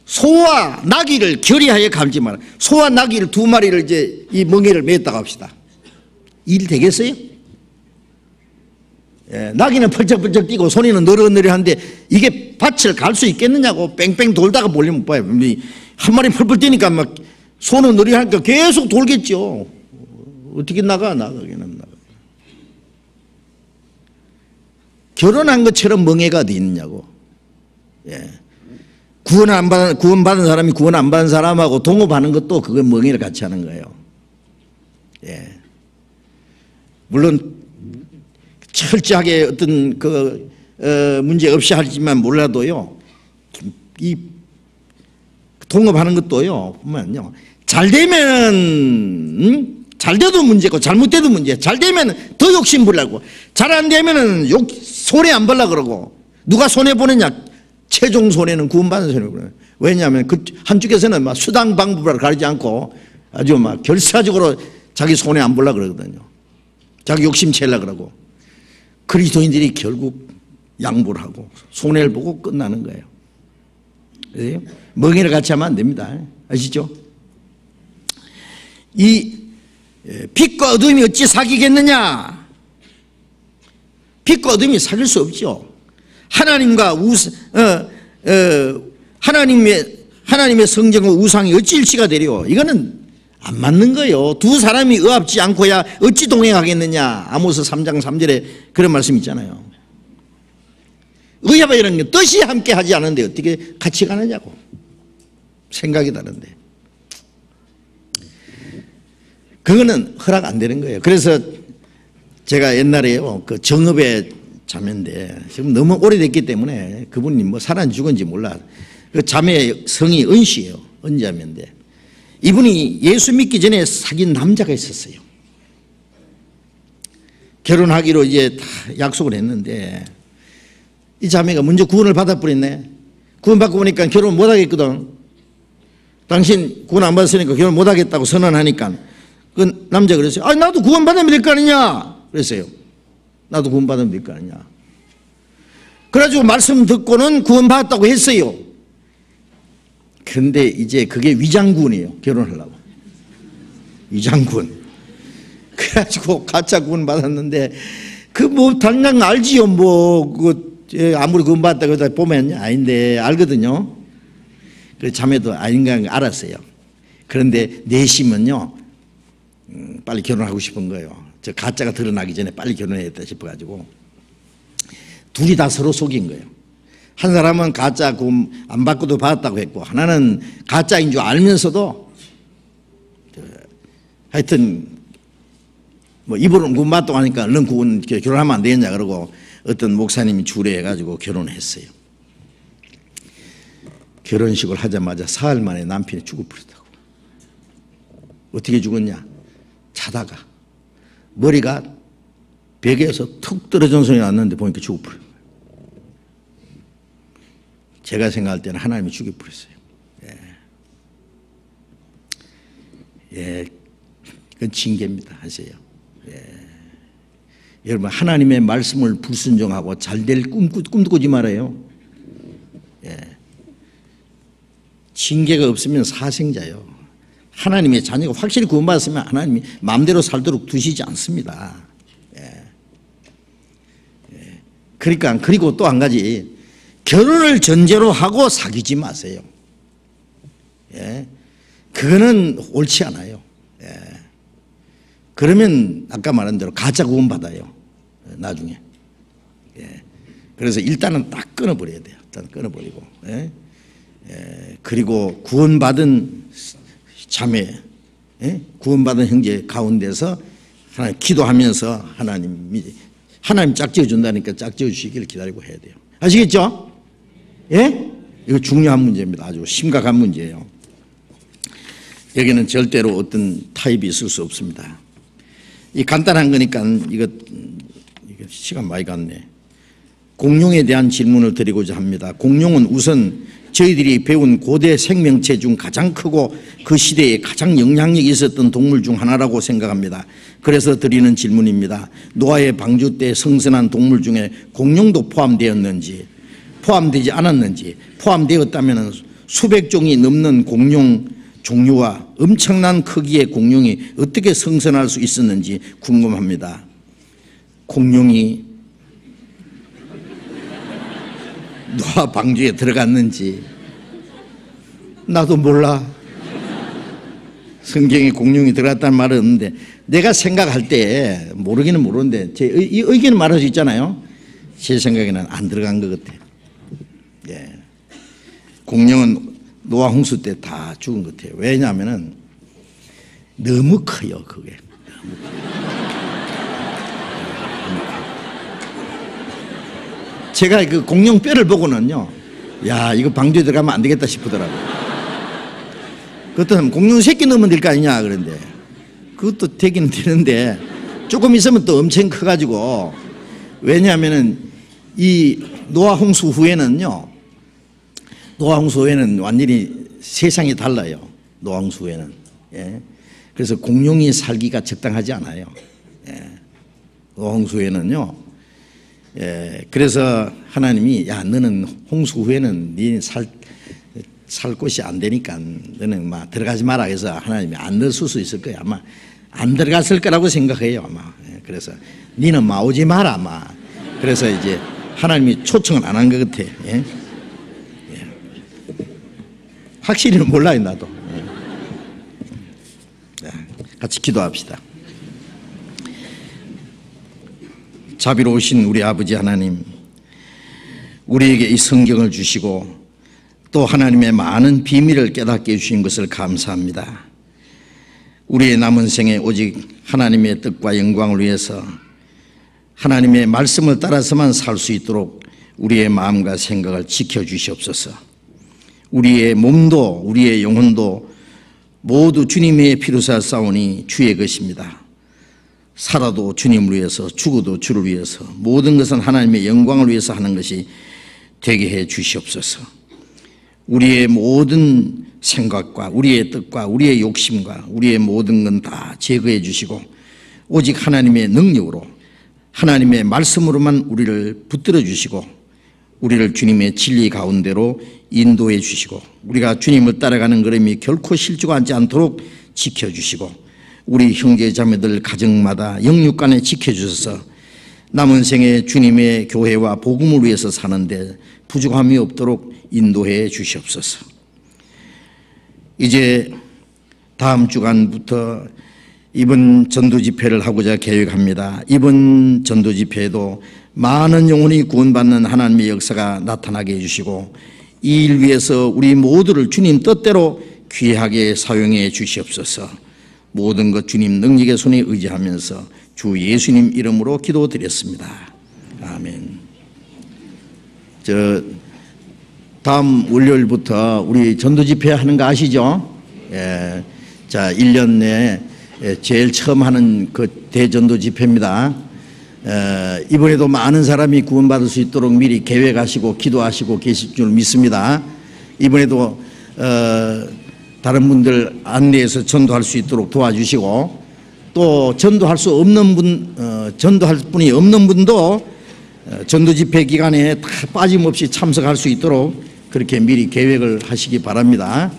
소와 나귀를 결의하여 감지 마라. 소와 나귀를 두 마리를 이제 이 멍에를 메었다고 합시다. 일 되겠어요? 예, 나귀는 펄쩍펄쩍 뛰고 소리는 느릿느릿한데 이게 밭을 갈 수 있겠느냐고. 뺑뺑 돌다가 몰리면 못 봐요. 한 마리 펄펄 뛰니까 막 소는 느릿하니까 계속 돌겠죠. 어떻게 나가기는 나가. 결혼한 것처럼 멍해가 어디 있느냐고. 예. 구원 받은 사람이 구원 안 받은 사람하고 동업하는 것도 그건 멍해를 같이 하는 거예요. 예. 물론 철저하게 어떤 문제 없이 하지만 몰라도요, 이 동업하는 것도요, 보면요, 잘 되면 잘 돼도 문제고 잘못돼도 문제. 잘 되면 더 욕심 부리려고, 잘 안 되면은 손해 안 벌라 그러고. 누가 손해 보느냐? 최종 손해는 구원받는 손해거든요. 왜냐하면 그 한쪽에서는 막 수당 방법을 가리지 않고 아주 막 결사적으로 자기 손해 안 보려 그러거든요. 자기 욕심 채려 그러고. 그리스도인들이 결국 양보를 하고 손해를 보고 끝나는 거예요. 그래서 멍해를 같이 하면 안 됩니다. 아시죠? 이 빛과 어둠이 어찌 사귀겠느냐? 빛과 어둠이 사귈 수 없죠. 하나님과 하나님의 성전과 우상이 어찌 일치가 되려? 이거는 안 맞는 거예요. 두 사람이 의합지 않고야 어찌 동행하겠느냐. 아모스 3장 3절에 그런 말씀 있잖아요. 의합이라는 게 뜻이 함께 하지 않은데 어떻게 같이 가느냐고. 생각이 다른데. 그거는 허락 안 되는 거예요. 그래서 제가 옛날에요, 그 정읍의 자매인데 지금 너무 오래됐기 때문에 그분이 뭐 살았는지 죽은지 몰라. 그 자매의 성이 은씨예요. 은자매인데 이분이 예수 믿기 전에 사귄 남자가 있었어요. 결혼하기로 이제 다 약속을 했는데 이 자매가 먼저 구원을 받아버렸네. 구원 받고 보니까 결혼 못 하겠거든. 당신 구원 안 받았으니까 결혼 못 하겠다고 선언하니까 그 남자가 그랬어요. 아니 나도 구원 받으면 될 거 아니냐 그랬어요. 나도 구원 받으면 될 거 아니냐. 그래가지고 말씀 듣고는 구원 받았다고 했어요. 그런데 이제 그게 위장군이에요. 결혼하려고. 위장군. 그래가지고 가짜 구원 받았는데 그 뭐 당장 알지요. 뭐 아무리 구원 받았다고 해서 보면 아닌데 알거든요. 그 자매도 아닌가 알았어요. 그런데 내심은요, 빨리 결혼하고 싶은 거예요. 저 가짜가 드러나기 전에 빨리 결혼해야겠다 싶어가지고 둘이 다 서로 속인 거예요. 한 사람은 가짜 구원 안 받고도 받았다고 했고, 하나는 가짜인 줄 알면서도 하여튼 뭐 입으로는 구원 받다고 하니까 얼른 구원 결혼하면 안 되겠냐 그러고 어떤 목사님이 주례해가지고 결혼했어요. 결혼식을 하자마자 사흘 만에 남편이 죽어버렸다고. 어떻게 죽었냐? 자다가 머리가 벽에서 툭 떨어진 소리 났는데 보니까 죽어버린 거예요. 제가 생각할 때는 하나님이 죽여버렸어요. 예, 그건 징계입니다. 하세요. 예. 여러분, 하나님의 말씀을 불순종하고 잘될 꿈도 꾸지 말아요. 예. 징계가 없으면 사생자요. 하나님의 자녀가 확실히 구원받았으면 하나님이 마음대로 살도록 두시지 않습니다. 예. 예. 그러니까, 그리고 또 한 가지, 결혼을 전제로 하고 사귀지 마세요. 예. 그거는 옳지 않아요. 예. 그러면 아까 말한 대로 가짜 구원받아요. 나중에. 예. 그래서 일단은 딱 끊어버려야 돼요. 일단 끊어버리고. 예. 예. 그리고 구원받은 자매, 예? 구원받은 형제 가운데서 하나님 기도하면서 하나님 짝지어 준다니까 짝지어 주시기를 기다리고 해야 돼요. 아시겠죠? 예? 이거 중요한 문제입니다. 아주 심각한 문제예요. 여기는 절대로 어떤 타입이 있을 수 없습니다. 이 간단한 거니까 이거 시간 많이 갔네. 공룡에 대한 질문을 드리고자 합니다. 공룡은 우선 저희들이 배운 고대 생명체 중 가장 크고 그 시대에 가장 영향력이 있었던 동물 중 하나라고 생각합니다. 그래서 드리는 질문입니다. 노아의 방주 때 성선한 동물 중에 공룡도 포함되지 않았는지, 포함되었다면 수백 종이 넘는 공룡 종류와 엄청난 크기의 공룡이 어떻게 성선할 수 있었는지 궁금합니다. 공룡이 노아 방주에 들어갔는지 나도 몰라. 성경에 공룡이 들어갔다는 말은 없는데 내가 생각할 때 모르기는 모르는데 제 의견을 말할 수 있잖아요. 제 생각에는 안 들어간 것 같아요. 예. 공룡은 노아 홍수 때 다 죽은 것 같아요. 왜냐하면 너무 커요. 그게 너무 커요. 제가 그 공룡 뼈를 보고는요, 야, 이거 방주에 들어가면 안 되겠다 싶더라고요. 그것도 공룡 새끼 넣으면 될 거 아니냐 그런데 그것도 되기는 되는데 조금 있으면 또 엄청 커가지고, 왜냐하면은 이 노아 홍수 후에는요, 노아 홍수 후에는 완전히 세상이 달라요. 노아 홍수 후에는. 예. 그래서 공룡이 살기가 적당하지 않아요. 예. 노아 홍수 후에는요. 예. 그래서 하나님이 야, 너는 홍수 후에는 네 살 곳이 안 되니까 너는 막 들어가지 마라 해서 하나님이 안 넣었을 수 있을 거예요. 아마 안 들어갔을 거라고 생각해요. 아마. 예. 그래서 너는 막 오지 마라 아마. 그래서 이제 하나님이 초청을 안 한 것 같아. 예. 확실히는 몰라요, 나도. 같이 기도합시다. 자비로우신 우리 아버지 하나님, 우리에게 이 성경을 주시고 또 하나님의 많은 비밀을 깨닫게 해주신 것을 감사합니다. 우리의 남은 생에 오직 하나님의 뜻과 영광을 위해서 하나님의 말씀을 따라서만 살 수 있도록 우리의 마음과 생각을 지켜주시옵소서. 우리의 몸도 우리의 영혼도 모두 주님의 피로사 싸우니 주의 것입니다. 살아도 주님을 위해서, 죽어도 주를 위해서, 모든 것은 하나님의 영광을 위해서 하는 것이 되게 해 주시옵소서. 우리의 모든 생각과 우리의 뜻과 우리의 욕심과 우리의 모든 건 다 제거해 주시고 오직 하나님의 능력으로, 하나님의 말씀으로만 우리를 붙들어 주시고 우리를 주님의 진리 가운데로 인도해 주시고 우리가 주님을 따라가는 걸음이 결코 실족하지 않도록 지켜주시고 우리 형제 자매들 가정마다 영육간에 지켜주셔서 남은 생에 주님의 교회와 복음을 위해서 사는데 부족함이 없도록 인도해 주시옵소서. 이제 다음 주간부터 이번 전도 집회를 하고자 계획합니다. 이번 전도 집회에도 많은 영혼이 구원받는 하나님의 역사가 나타나게 해주시고 이 일 위해서 우리 모두를 주님 뜻대로 귀하게 사용해 주시옵소서. 모든 것 주님 능력의 손에 의지하면서 주 예수님 이름으로 기도드렸습니다. 아멘. 다음 월요일부터 우리 전도 집회 하는 거 아시죠? 예. 자, 1년 내에 제일 처음 하는 그 대전도 집회입니다. 이번에도 많은 사람이 구원받을 수 있도록 미리 계획하시고 기도하시고 계실 줄 믿습니다. 이번에도 다른 분들 안내해서 전도할 수 있도록 도와주시고 또 전도할 수 없는 분, 전도할 분이 없는 분도 전도 집회 기간에 다 빠짐없이 참석할 수 있도록 그렇게 미리 계획을 하시기 바랍니다.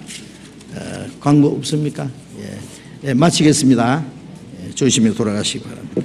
광고 없습니까? 예, 마치겠습니다. 조심히 돌아가시기 바랍니다.